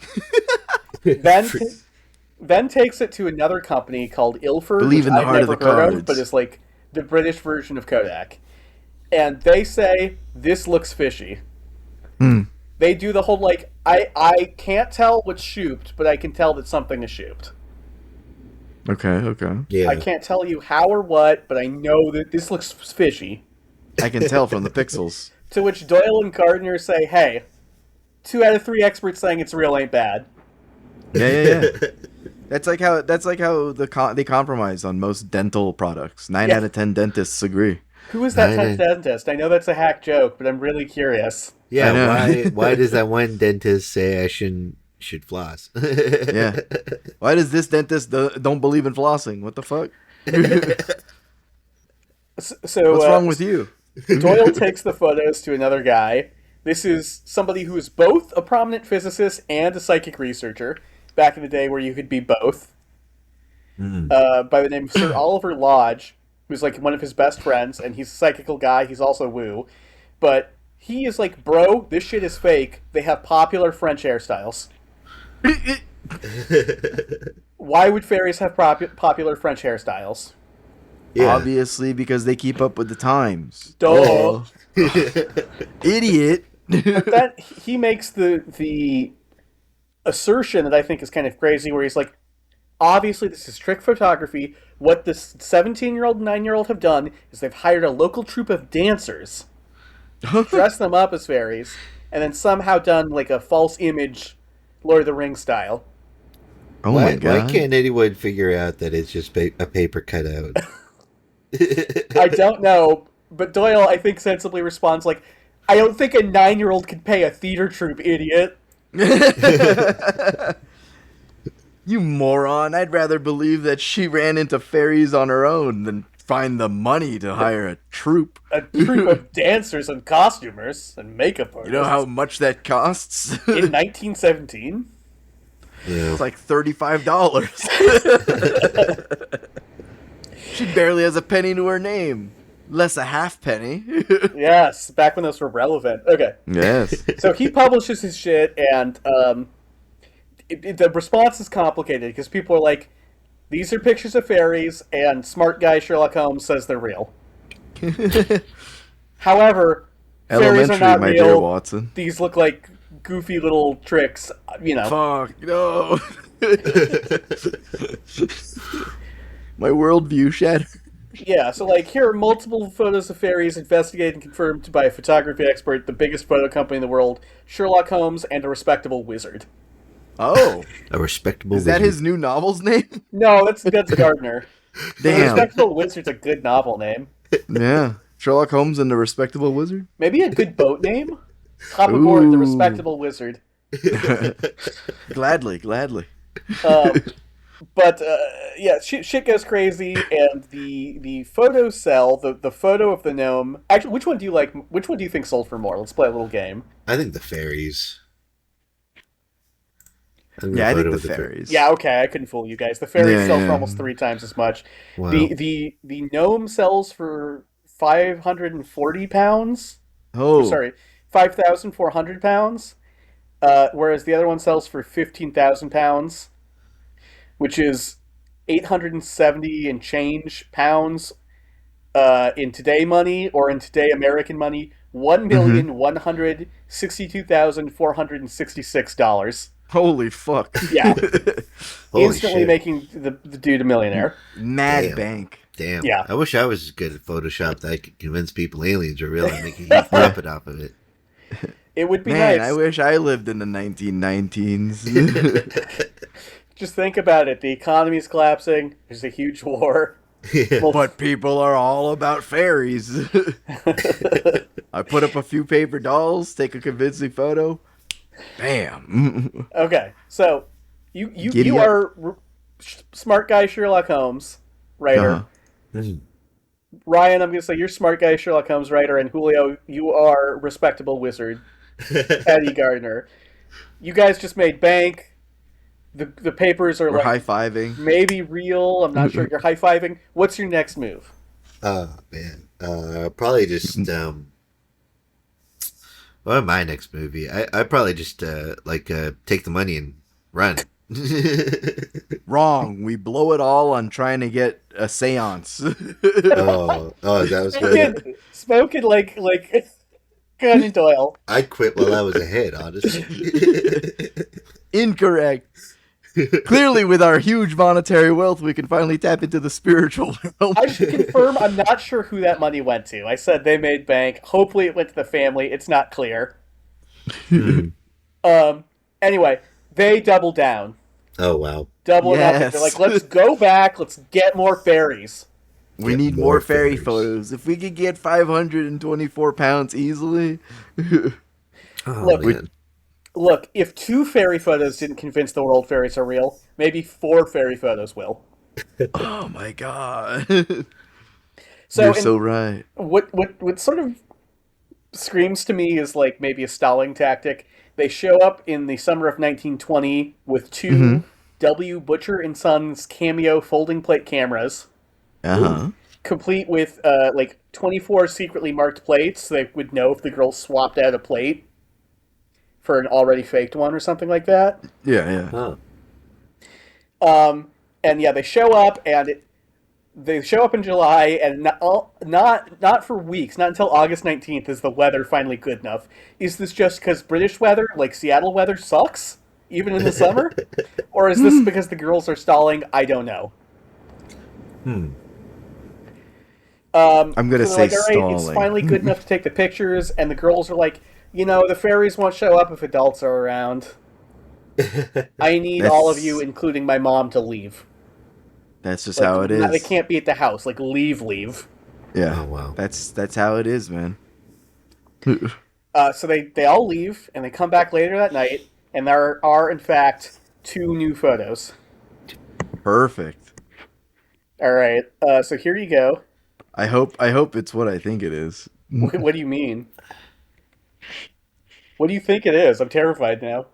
then takes it to another company called Ilford, Believe in the heart of the cards, but it's like the British version of Kodak. And they say, this looks fishy. They do the whole, like, I can't tell what's shooped, but I can tell that something is shooped. Okay. Yeah. I can't tell you how or what, but I know that this looks fishy. I can tell from the pixels. To which Doyle and Gardner say, hey, 2 out of 3 experts saying it's real ain't bad. Yeah. That's like how they compromise on most dental products. 9 out of 10 dentists agree. Who is that 10th dentist? I know that's a hack joke, but I'm really curious. Yeah, why does that one dentist say I should floss? Yeah. Why does this dentist don't believe in flossing? What the fuck? So what's wrong with you? Doyle takes the photos to another guy. This is somebody who is both a prominent physicist and a psychic researcher. Back in the day where you could be both. By the name of Sir Oliver Lodge, who's like one of his best friends, and he's a psychical guy. He's also woo. But he is like, bro, this shit is fake. They have popular French hairstyles. Why would fairies have popular French hairstyles? Yeah. Obviously, because they keep up with the times. Duh. Idiot. But then he makes the assertion that I think is kind of crazy, where he's like, obviously this is trick photography. What this 17-year-old and 9-year-old have done is they've hired a local troupe of dancers, dressed them up as fairies, and then somehow done like a false image Lord of the Rings style. Oh my god. Why can't anyone figure out that it's just a paper cutout? I don't know, but Doyle, I think, sensibly responds like, I don't think a 9-year-old could pay a theater troupe, idiot. You moron. I'd rather believe that she ran into fairies on her own than find the money to hire a troupe. A troupe of dancers and costumers and makeup artists. You know how much that costs? In 1917? Yeah. It's like $35. She barely has a penny to her name. Less a half penny. Yes, back when those were relevant. Okay. Yes. So he publishes his shit, and the response is complicated because people are like, These are pictures of fairies, and smart guy Sherlock Holmes says they're real. However, fairies are Elementary, not my dear real. Watson. These look like goofy little tricks, you know. Fuck, no. My worldview shattered. Yeah, so like here are multiple photos of fairies investigated and confirmed by a photography expert, the biggest photo company in the world, Sherlock Holmes, and a respectable wizard. Oh. A respectable Is that wizard. his new novel's name? No, that's Gardner. The Damn. Respectable Wizard's a good novel name. Yeah. Sherlock Holmes and the Respectable Wizard? Maybe a good boat name? Hop aboard the Ooh. Respectable Wizard. Gladly. But yeah, shit goes crazy, and the photo cell, the photo of the gnome. Actually, which one do you like? Which one do you think sold for more? Let's play a little game. I think the fairies. Yeah, I think the fairies. Yeah, okay, I couldn't fool you guys. The fairies sell for almost 3 times as much. Wow. The gnome sells for £540. Oh. Sorry, £5,400. Whereas the other one sells for £15,000, which is 870 and change pounds in today money, or in today American money, $1,162,466. Holy fuck. Yeah. Holy Instantly shit. making the dude a millionaire. Mad Damn. bank. Damn. Yeah. I wish I was as good at Photoshop that I could convince people aliens are real and make a huge profit off of it. It would be Man, nice. I wish I lived in the 1919s. Just think about it. The economy's collapsing. There's a huge war. Yeah. But people are all about fairies. I put up a few paper dolls, take a convincing photo. Bam. Okay, so you Giddy up. are smart guy Sherlock Holmes writer. Uh-huh. Ryan, I'm gonna say you're smart guy Sherlock Holmes writer, and Julio, you are respectable wizard Eddie Gardner. You guys just made bank. The papers are We're like high-fiving. maybe real. I'm not sure. You're high fiving. What's your next move? Oh man, probably just well, my next movie, I probably just take the money and run. Wrong. We blow it all on trying to get a seance. oh, that was good. Spoken like Conan Doyle. I quit while I was ahead, honestly. Incorrect. Clearly, with our huge monetary wealth, we can finally tap into the spiritual realm. I should confirm, I'm not sure who that money went to. I said they made bank. Hopefully it went to the family. It's not clear. Anyway, they double down. Oh wow. Double it up. Yes. They're like, let's go back. Let's get more fairies. We Get need more more fairy fairies. photos. If we could get 524 pounds easily. Oh, Look, man. Look, if 2 fairy photos didn't convince the world fairies are real, maybe 4 fairy photos will. Oh my god. So, You're so right. what sort of screams to me is like maybe a stalling tactic. They show up in the summer of 1920 with 2 W. Butcher and Sons cameo folding plate cameras, Uh-huh. complete with 24 secretly marked plates, so they would know if the girl swapped out a plate for an already faked one or something like that. Yeah. Huh. And yeah, they show up, and they show up in July, and not for weeks, not until August 19th is the weather finally good enough. Is this just because British weather, like Seattle weather, sucks even in the summer, or is this because the girls are stalling? I don't know. I'm gonna So say they're like, all right, it's stalling. finally good enough to take the pictures, and the girls are like, the fairies won't show up if adults are around. I need all of you, including my mom, to leave. That's just how it is. They can't be at the house. Like, leave. Yeah. Oh, wow. That's how it is, man. So they all leave, and they come back later that night, and there are, in fact, 2 new photos. Perfect. All right, so here you go. I hope it's what I think it is. What do you mean? What do you think it is? I'm terrified now.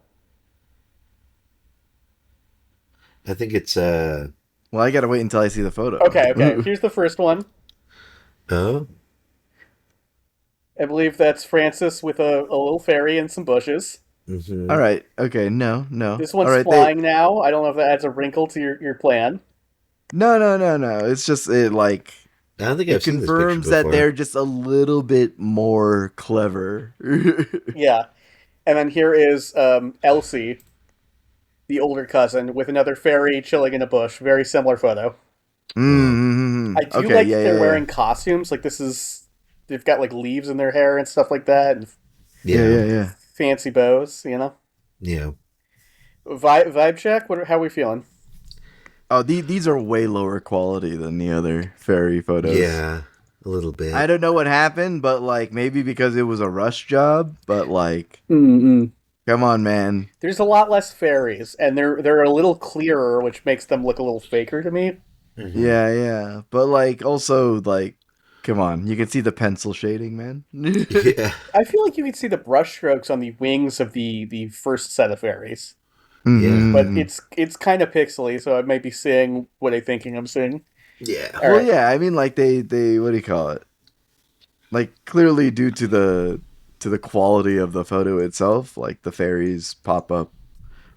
I think it's Well, I gotta wait until I see the photo. Okay. Here's the first one. oh. I believe that's Francis with a little fairy and some bushes. Mm-hmm. All right. Okay. No. This one's All right, flying now. I don't know if that adds a wrinkle to your plan. No. It's just it like I don't think it I've seen this picture confirms that before. they're just a little bit more clever. Yeah. And then here is Elsie, the older cousin, with another fairy chilling in a bush. Very similar photo. Wow. I do Okay, like yeah, that they're yeah, yeah. wearing costumes. Like this is they've got like leaves in their hair and stuff like that, and Yeah, Yeah. yeah, yeah. fancy bows. You know, Yeah. vibe check. How are we feeling? Oh, these are way lower quality than the other fairy photos. Yeah. A little I bit. don't know what happened, but like maybe because it was a rush job, but like Mm-mm. come on, man. There's a lot less fairies, and they're a little clearer, which makes them look a little faker to me. Hmm. Yeah, yeah. But like also like come on, you can see the pencil shading, man. Yeah. I feel like you can see the brushstrokes on the wings of the first set of fairies, Yeah. but Mm-hmm. it's kind of pixely, so I might be seeing what I'm thinking I'm seeing. Yeah. All Well, right. yeah, I mean like they what do you call it? Like clearly due to the quality of the photo itself, like the fairies pop up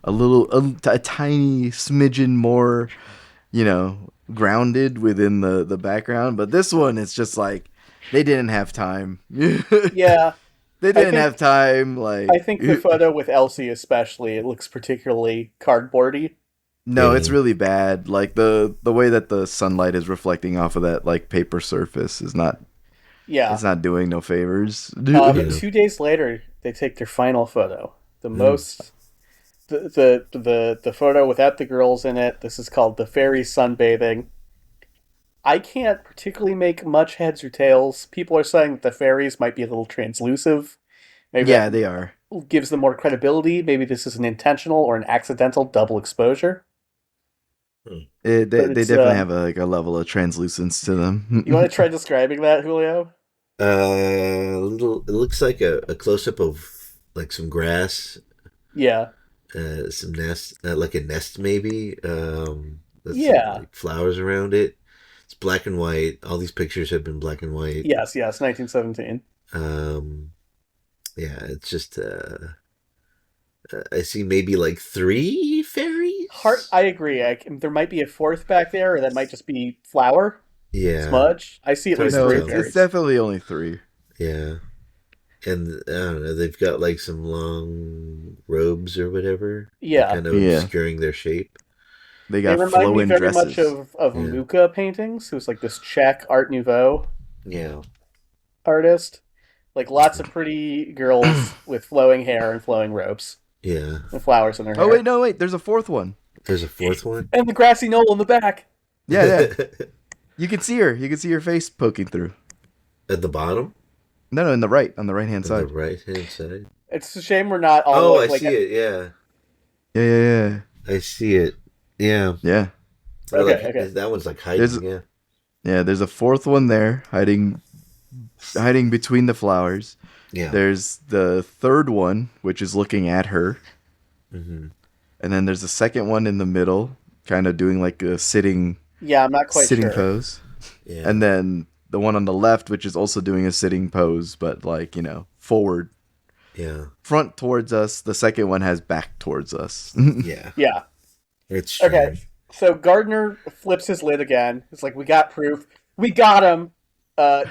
a tiny smidgen more, grounded within the background. But this one, it's just like they didn't have time. They Yeah, I didn't think have time. I Like, think the photo with Elsie especially, it looks particularly cardboardy. no, it's Yeah. really bad. Like the way that the sunlight is reflecting off of that like paper surface is not. Yeah. It's not doing no favors. Yeah. 2 days later, they take their final photo. The Mm. most the photo without the girls in it. This is called the fairy sunbathing. I can't particularly make much heads or tails. People are saying that the fairies might be a little translucent. Maybe that Yeah, they are. gives them more credibility. Maybe this is an intentional or an accidental double exposure. Mm. They But they it's definitely have like a level of translucence to you want them. to try describing that, Julio? A little. It looks like a close up of like some grass, Yeah. some nest, like a nest maybe. With some Yeah. like flowers around it. It's black and white. All these pictures have been black and white. Yes, 1917. Um, yeah, it's just. I see maybe like three Heart, fairies. I agree. There might be a fourth back there, or that might just be flour, Yeah, smudge. I see it's at hard least to No, three tell. it's fairies. definitely only three. Yeah, and I don't know. They've got like some long robes or whatever, like Yeah, kind of Yeah, obscuring their shape. they they got remind me flowing very much dresses. of Yeah, Mucha paintings, who's like this Czech Art Nouveau yeah, artist. Like lots of pretty girls with flowing hair and flowing robes yeah. and flowers in their Oh wait, hair, no wait, there's a fourth one. There's a fourth one. and the grassy knoll in the back. Yeah, yeah. You can see her. You can see her face poking through. At the bottom, No, no, on the right hand on the side. right hand side. It's a shame we're not all the Oh, way I like. see it. Yeah, Yeah, yeah, yeah, I see it. Yeah, yeah. or Okay, like okay. that one's like There's hiding. Yeah, yeah, there's a fourth one there, hiding between the flowers. yeah. There's the third one, which is looking at her, Hmm. and then there's the second one in the middle, kind of doing like a Yeah, I'm not quite sitting sure. pose, Yeah, and then the one on the left, which is also doing a sitting pose, but like forward, yeah, front towards us. The second one has back towards us. yeah. Yeah. It's Okay. strange. So Gardner flips his lid again. It's like we got proof. We got him.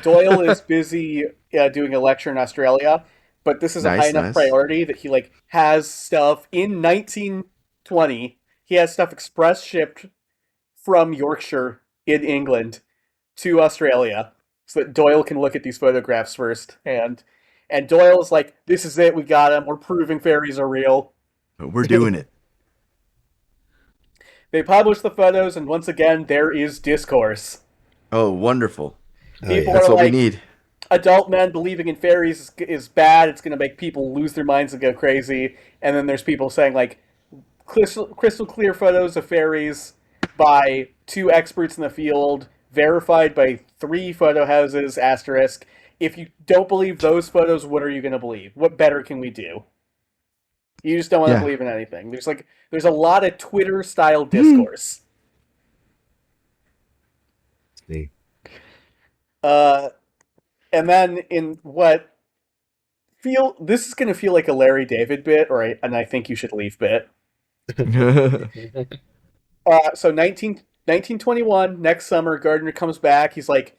Doyle is busy doing a lecture in Australia, but this is a high Nice, enough nice. priority that he like has stuff in 1920. He has stuff express shipped from Yorkshire in England to Australia, so that Doyle can look at these photographs first. And Doyle is like, "This is it. We got him. We're proving fairies are real." We're doing it. They publish the photos, and once again, there is discourse. Oh, wonderful. Oh People yeah. That's are what we like, need. adult men believing in fairies is bad. It's going to make people lose their minds and go crazy. And then there's people saying like crystal clear photos of fairies by two experts in the field, verified by three photo houses. Asterisk. If you don't believe those photos, what are you going to believe? What better can we do? You just don't want to Yeah. believe in anything. There's a lot of Twitter style discourse. See. Uh, and then in what this is going to feel like a Larry David bit, and I think you should leave bit. So 1921, next summer, Gardner comes back. He's like,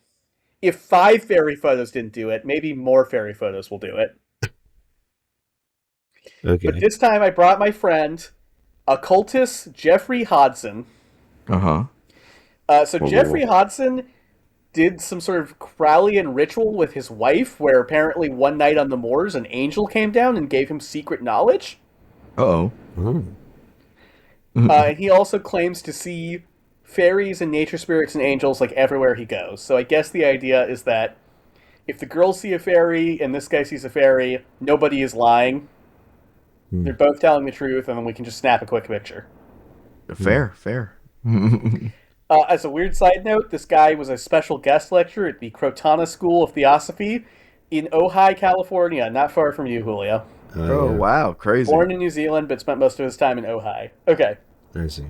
if 5 fairy photos didn't do it, maybe more fairy photos will do it. But Okay. this time I brought my friend, occultist Jeffrey Hodson. Uh-huh. So Whoa. Jeffrey Hodson did some sort of Crowleyan ritual with his wife, where apparently one night on the moors, an angel came down and gave him secret knowledge. Uh-oh. Oh. And he also claims to see fairies and nature spirits and angels like everywhere he goes. So I guess the idea is that if the girls see a fairy and this guy sees a fairy, nobody is lying. They're both telling the truth, and then we can just snap a quick picture. Fair, fair. As a weird side note, this guy was a special guest lecturer at the Crotona School of Theosophy in Ojai, California, not far from you, Julio. Oh, Yeah. wow, crazy. Born in New Zealand, but spent most of his time in Ojai. Okay. I see.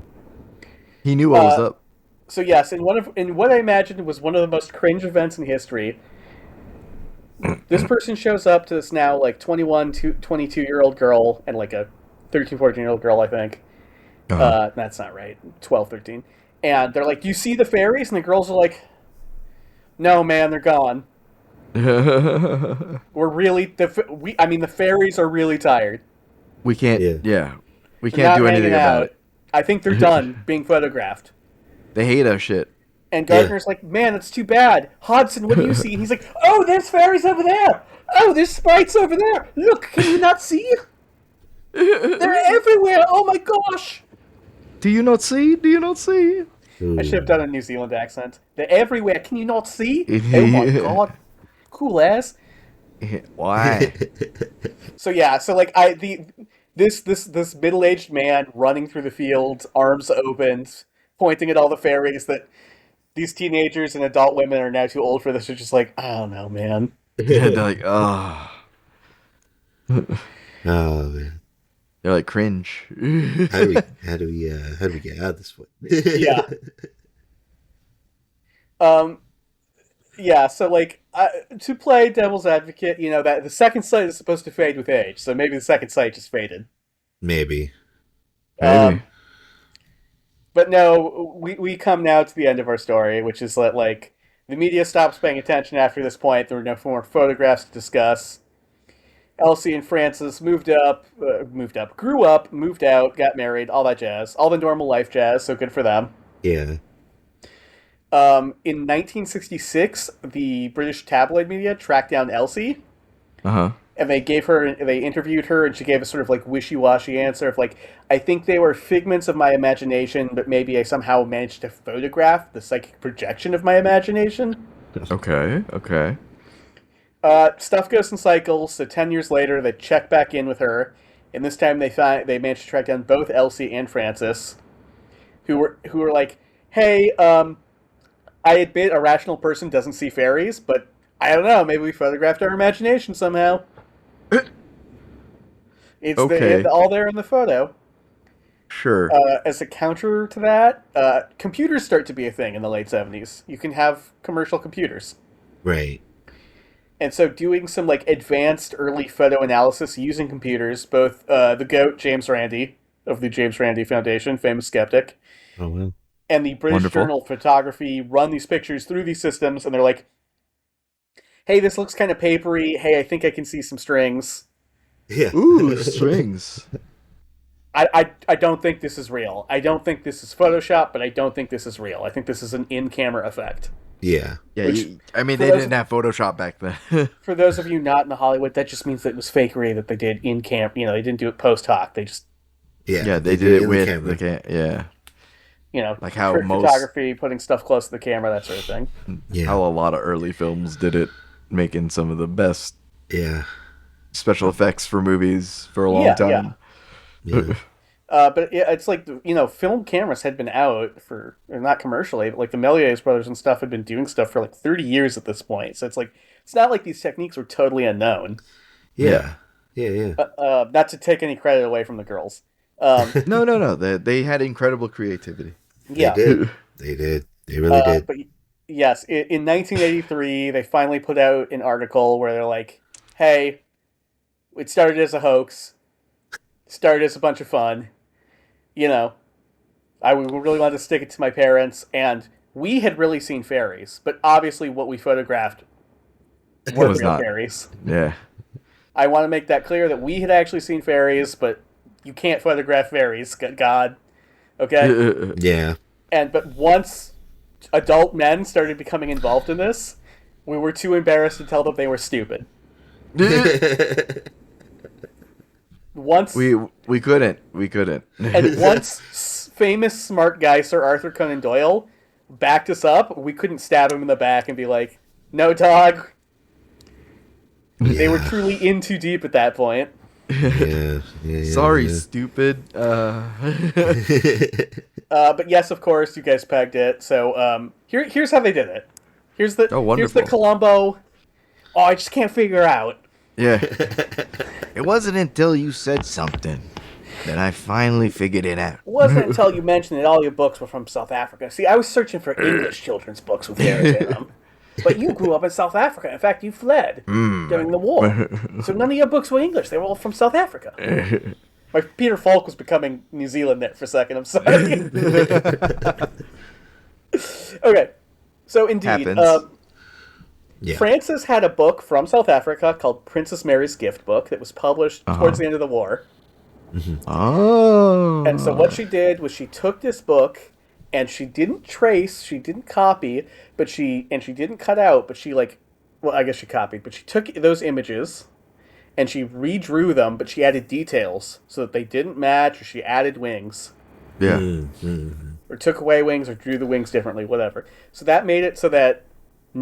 He knew what was up. So yes, in what I imagined was one of the most cringe events in history, this person shows up to this now like 21 to 22-year-old girl and like a 13, 14-year-old girl, I think. Uh-huh. That's not right. 12, 13. And they're like, "Do you see the fairies?" And the girls are like, "No, man, they're gone. We're really the fairies are really tired. We can't, Yeah. yeah. We They're can't not do anything hanging about out. I think they're done being photographed." They hate our shit. And Gardner's like, "Man, it's too bad. Hodson, what do you see?" And he's like, "Oh, there's fairies over there. Oh, there's sprites over there. Look, can you not see? They're everywhere. Oh my gosh." Do you not see? Do you not see? I should have done a New Zealand accent. They're everywhere. Can you not see? Oh my god. Cool ass. Why? So yeah, so like this middle-aged man running through the fields, arms opened, pointing at all the fairies that these teenagers and adult women are now too old for this. Are just like, I don't know, man. Yeah, they're like, oh. Oh man. They're like cringe. How do we get out of this one? Yeah. Um. Yeah. So like, to play devil's advocate, that the second sight is supposed to fade with age, so maybe the second sight just faded. Maybe. Maybe. But no, we come now to the end of our story, which is that like the media stops paying attention after this point. There were no more photographs to discuss. Elsie and Francis grew up, moved out, got married, all that jazz, all the normal life jazz. So good for them. Yeah. In 1966, the British tabloid media tracked down Elsie, Uh-huh. and they interviewed her, and she gave a sort of like wishy-washy answer of like, "I think they were figments of my imagination, but maybe I somehow managed to photograph the psychic projection of my imagination." Okay, okay. Stuff goes in cycles, so 10 years later, they check back in with her, and this time they managed to track down both Elsie and Francis, who were like, "Hey, I admit a rational person doesn't see fairies, but I don't know, maybe we photographed our imagination somehow." It's Okay. all there in the photo. Sure. As a counter to that, computers start to be a thing in the late 70s. You can have commercial computers. Right. And so doing some like advanced early photo analysis using computers, both the GOAT, James Randi, of the James Randi Foundation, famous skeptic, Oh well. and the British Wonderful. Journal of Photography run these pictures through these systems, and they're like, "Hey, this looks kind of papery. Hey, I think I can see some strings. Yeah. Ooh, strings. I don't think this is real. I don't think this is Photoshop, but I don't think this is real. I think this is an in-camera effect." Yeah. Yeah, Which- I mean, for they those- didn't have Photoshop back then. For those of you not in the Hollywood, that just means that it was fakery that they did in camp. They didn't do it post hoc. They just, Yeah. Yeah, they did it in with camera. yeah. Like how trick most- photography, putting stuff close to the camera, that sort of thing. Yeah. How a lot of early films did it, making some of the best Yeah. special effects for movies for a long Yeah, time. Yeah. But it's like, film cameras had been out for, not commercially, but like the Méliès brothers and stuff had been doing stuff for like 30 years at this point. So it's like, it's not like these techniques were totally unknown. Yeah. Yeah. Not to take any credit away from the girls. No. They had incredible creativity. Yeah. They did. They did. They really did. But yes, in 1983, they finally put out an article where they're like, "Hey, it started as a hoax, started as a bunch of fun, I really wanted to stick it to my parents, and we had really seen fairies, but obviously what we photographed weren't was real not. fairies. Yeah. I want to make that clear that we had actually seen fairies, but you can't photograph fairies. God, okay. Yeah. But once adult men started becoming involved in this, we were too embarrassed to tell them they were stupid. Once we couldn't. and once famous smart guy Sir Arthur Conan Doyle backed us up, we couldn't stab him in the back and be like, "No, dog." They were truly in too deep at that point. Yeah. Sorry, stupid. But yes, of course, you guys pegged it. So here's how they did it. Here's the wonderful. Columbo. Oh, I just can't figure out. Yeah. It wasn't until you said something that I finally figured it out. It wasn't until you mentioned that all your books were from South Africa. See, I was searching for English children's books with fairies in them. But you grew up in South Africa. In fact, you fled during the war. So none of your books were English. They were all from South Africa. My Peter Falk was becoming New Zealand there for a second. I'm sorry. Okay. So indeed, Frances had a book from South Africa called Princess Mary's Gift Book that was published towards the end of the war. Oh. And so what she did was she took this book and she didn't trace, she didn't copy, but she didn't cut out, but she I guess she copied, but she took those images and she redrew them, but she added details so that they didn't match, or she added wings. Yeah. Or took away wings or drew the wings differently, whatever. So that made it so that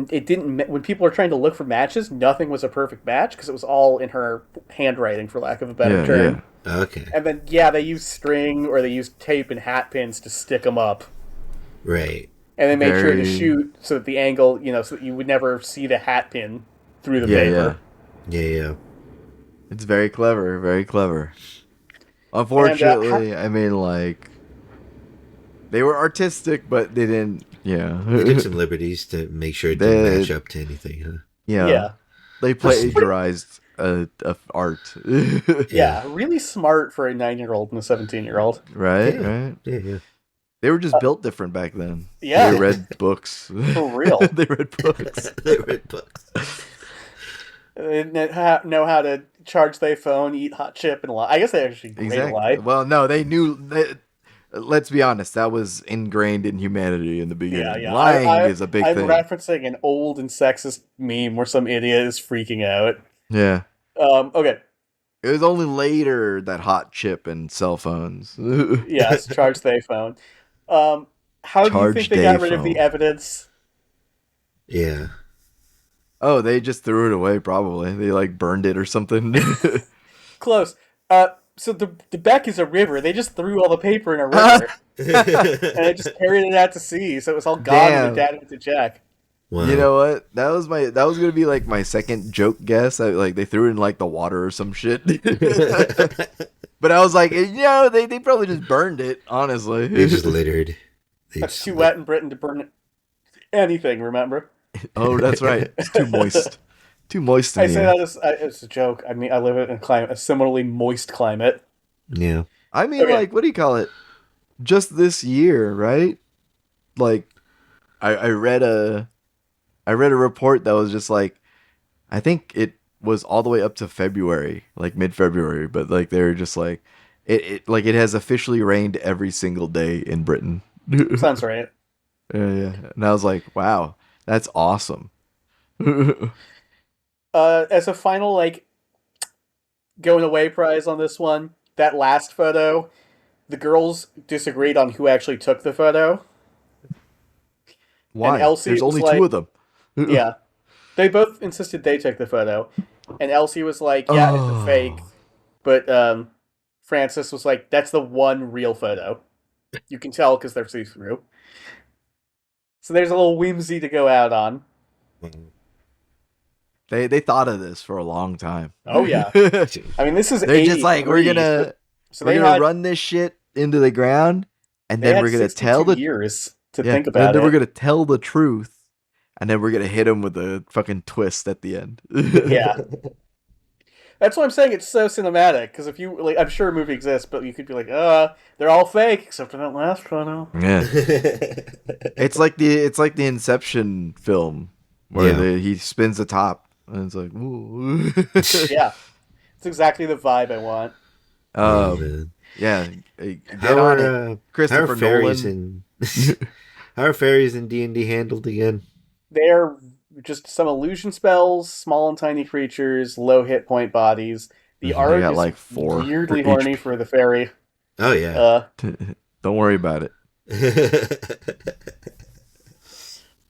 it didn't, when people were trying to look for matches, nothing was a perfect match because it was all in her handwriting, for lack of a better term. Yeah. Okay. And then, they used string or they used tape and hat pins to stick them up. Right. And they made sure to shoot so that the angle, so that you would never see the hat pin through the paper. Yeah. It's very clever, very clever. Unfortunately, they were artistic, but they didn't. Yeah, they took some liberties to make sure it didn't match up to anything, huh? Yeah. They plagiarized art. Yeah, really smart for a 9-year-old and a 17-year-old. Right. Yeah. They were just built different back then. Yeah. They read books. For real. They read books. They read books. They didn't know how to charge their phone, eat hot chip, and lie. I guess they actually lie. Well, no, they knew. Let's be honest, that was ingrained in humanity in the beginning. Yeah. Lying is a big thing. I'm referencing an old and sexist meme where some idiot is freaking out. Yeah. Okay. It was only later that hot chip and cell phones. Yes, charge their phone. How do you think they got rid of the evidence? Yeah. Oh, they just threw it away, probably. They, burned it or something. Close. So the Beck is a river. They just threw all the paper in a river. And they just carried it out to sea, so it was all gone when the dad went to check. Wow. You know what? That was gonna be my second joke guess. They threw it in the water or some shit. But I was like, they probably just burned it, honestly. They just littered. It's too wet in Britain to burn anything, remember? Oh, that's right. It's too moist. Too moist in I here. say that as a joke. I mean, I live in a similarly moist climate. Yeah. I mean, what do you call it? Just this year, right? I read a report that was just I think it was all the way up to February, mid-February, but they were just it has officially rained every single day in Britain. Sounds right. Yeah. And I was like, wow, that's awesome. As a final going away prize on this one, that last photo, the girls disagreed on who actually took the photo. Why? And Elsie There's only was two of them. Yeah. They both insisted they took the photo. And Elsie was like, yeah, it's a fake. But Frances was like, that's the one real photo. You can tell because they're see-through. So there's a little whimsy to go out on. They thought of this for a long time. Oh, yeah. I mean, this is They're just we're gonna run this shit into the ground, and then we're gonna tell the years to think about then it. We're gonna tell the truth, and then we're gonna hit him with a fucking twist at the end. Yeah. That's why I'm saying it's so cinematic. Because if you like, I'm sure a movie exists, but you could be like, they're all fake except for that last photo. Yeah. It's like the Inception film where he spins the top and it's like, ooh. Yeah, it's exactly the vibe I want. Man. Yeah, get on it, Christopher how are fairies Nolan. how are fairies in D&D handled again? They're just some illusion spells, small and tiny creatures, low hit point bodies. The They art got is like 4 weirdly for horny each. for the fairy. Oh yeah. Don't worry about it.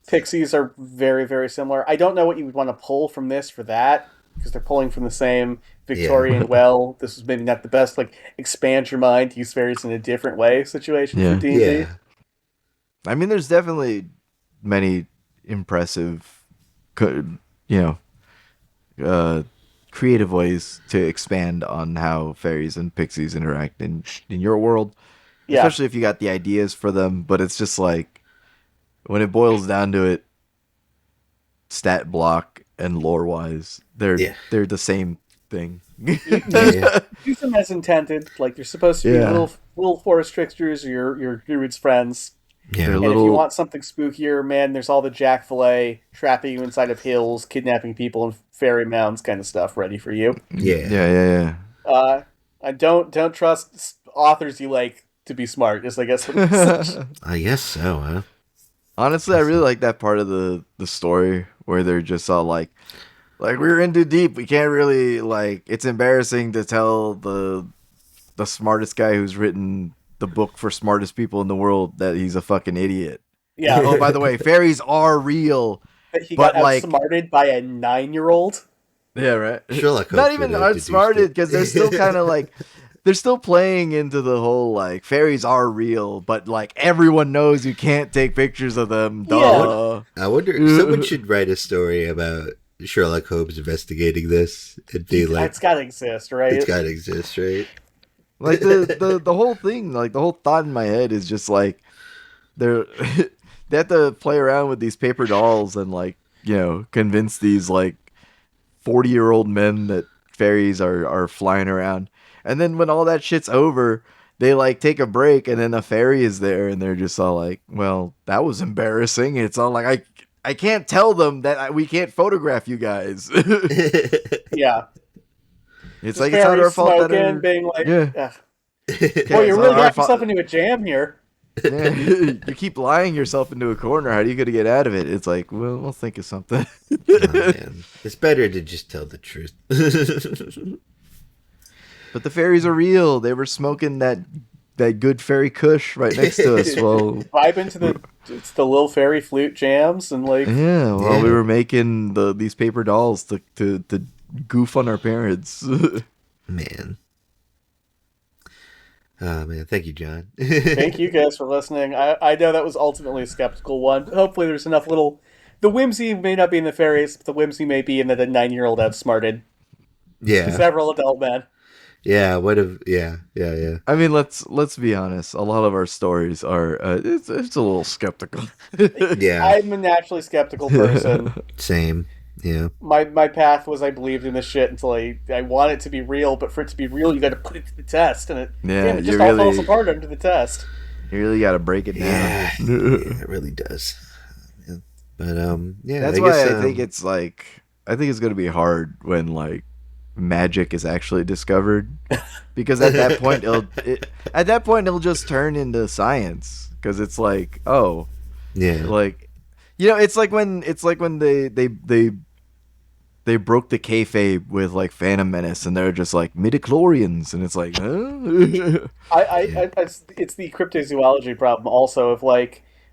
Pixies are very, very similar. I don't know what you would want to pull from this for that, because they're pulling from the same Victorian well. This is maybe not the best, like, expand your mind, use fairies in a different way situation for D&D. Yeah. I mean, there's definitely many impressive, creative ways to expand on how fairies and pixies interact in your world. Yeah. Especially if you got the ideas for them, but it's just like, when it boils down to it, stat block and lore wise, they're the same thing. Use them as intended. Like, they're supposed to be little forest tricksters or your druid's friends. Yeah. And if you want something spookier, man, there's all the Jack Filet trapping you inside of hills, kidnapping people in fairy mounds kind of stuff ready for you. Yeah. I don't trust authors you like to be smart, is I guess what I guess so, huh? Honestly, I really like that part of the story where they're just all like we're in too deep. We can't really it's embarrassing to tell the smartest guy who's written the book for smartest people in the world that he's a fucking idiot. Yeah. Oh, by the way, fairies are real. He got outsmarted by a 9-year-old. Yeah, right. Sherlock Not even outsmarted, because they're still kind of they're still playing into the whole fairies are real, but everyone knows you can't take pictures of them. Duh. I wonder someone should write a story about Sherlock Holmes investigating this. It'd be it's gotta exist, right? It's gotta exist, right? The whole thing, the whole thought in my head is just they have to play around with these paper dolls and convince these 40-year-old men that fairies are flying around. And then when all that shit's over, they take a break and then a fairy is there and they're just all well, that was embarrassing. It's all I can't tell them that we can't photograph you guys. Yeah. It's it's not our fault that being yeah. Well, you really got yourself into a jam here. Yeah, you keep lying yourself into a corner. How are you going to get out of it? It's we'll think of something. Oh, man. It's better to just tell the truth. But the fairies are real. They were smoking that good fairy kush right next to us. Well, vibing to the little fairy flute jams and while we were making these paper dolls to goof on our parents. Man. Oh, man. Thank you, John. Thank you guys for listening. I know that was ultimately a skeptical one. Hopefully there's enough the whimsy may not be in the fairies, but the whimsy may be in that a 9-year-old outsmart several adult men. Yeah, yeah. I mean, let's be honest. A lot of our stories are it's a little skeptical. Yeah. I'm a naturally skeptical person. Same. Yeah. My path was I believed in this shit until I want it to be real, but for it to be real, you got to put it to the test, and it just all falls apart under the test. You really got to break it down. Yeah, it really does. Yeah. But that's why I think it's I think it's gonna be hard when magic is actually discovered, because at that point it'll just turn into science, because it's oh yeah, it's like when they broke the kayfabe with Phantom Menace, and they're just midichlorians, and it's it's the cryptozoology problem also of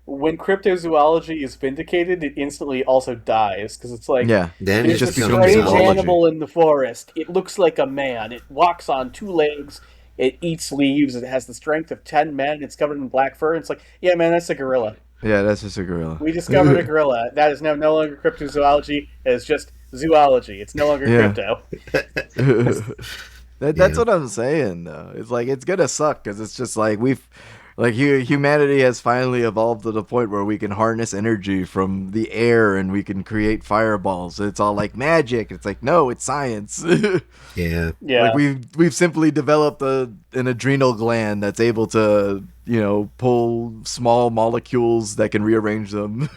when cryptozoology is vindicated, it instantly also dies, because it's then it just becomes a strange zoology. Animal in the forest. It looks like a man. It walks on 2 legs. It eats leaves. It has the strength of 10 men. It's covered in black fur. It's yeah, man, that's a gorilla. Yeah, that's just a gorilla. We discovered a gorilla. That is now no longer cryptozoology. It is just zoology. It's no longer crypto. That's what I'm saying, though. It's it's gonna suck, because it's just Like humanity has finally evolved to the point where we can harness energy from the air and we can create fireballs. It's all like magic. It's like, no, it's science. Yeah. Yeah. Like we've simply developed an adrenal gland that's able to, pull small molecules that can rearrange them.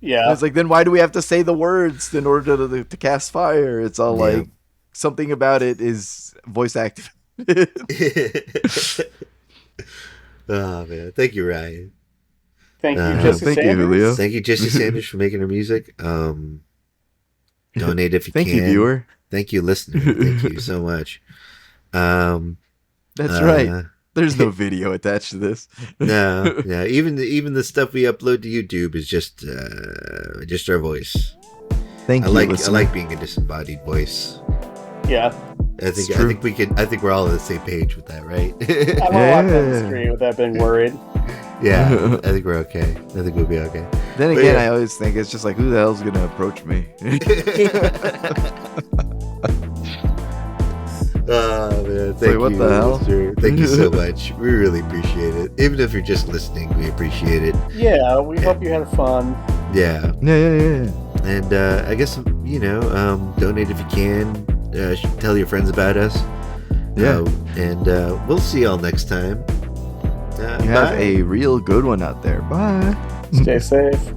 Yeah. And it's like, then why do we have to say the words in order to cast fire? It's all Yeah. like something about it is voice activated. Oh man, thank you, Ryan. Thank you, Jesse thank you, Sanders. Julio. Thank you, Jesse Sanders, for making our music. Donate if you Thank can. you, viewer. Thank you, listener. Thank you so much. That's right. There's no video attached to this. No. Even the stuff we upload to YouTube is just our voice. Thank you, I listener. like being a disembodied voice. Yeah. I think we're all on the same page with that, right? I'm gonna walk down the street without being worried. Yeah, I think we're okay. I think we'll be okay. Then But again, yeah. I always think it's just like, who the hell's gonna approach me? Oh man, thank what you, the hell? listener. Thank you so much. We really appreciate it. Even if you're just listening, we appreciate it. Yeah, we hope you had fun. Yeah, Yeah. and I guess donate if you can. Tell your friends about us. Yeah. And we'll see y'all next time. You have Bye. a real good one out there. Bye. Stay safe.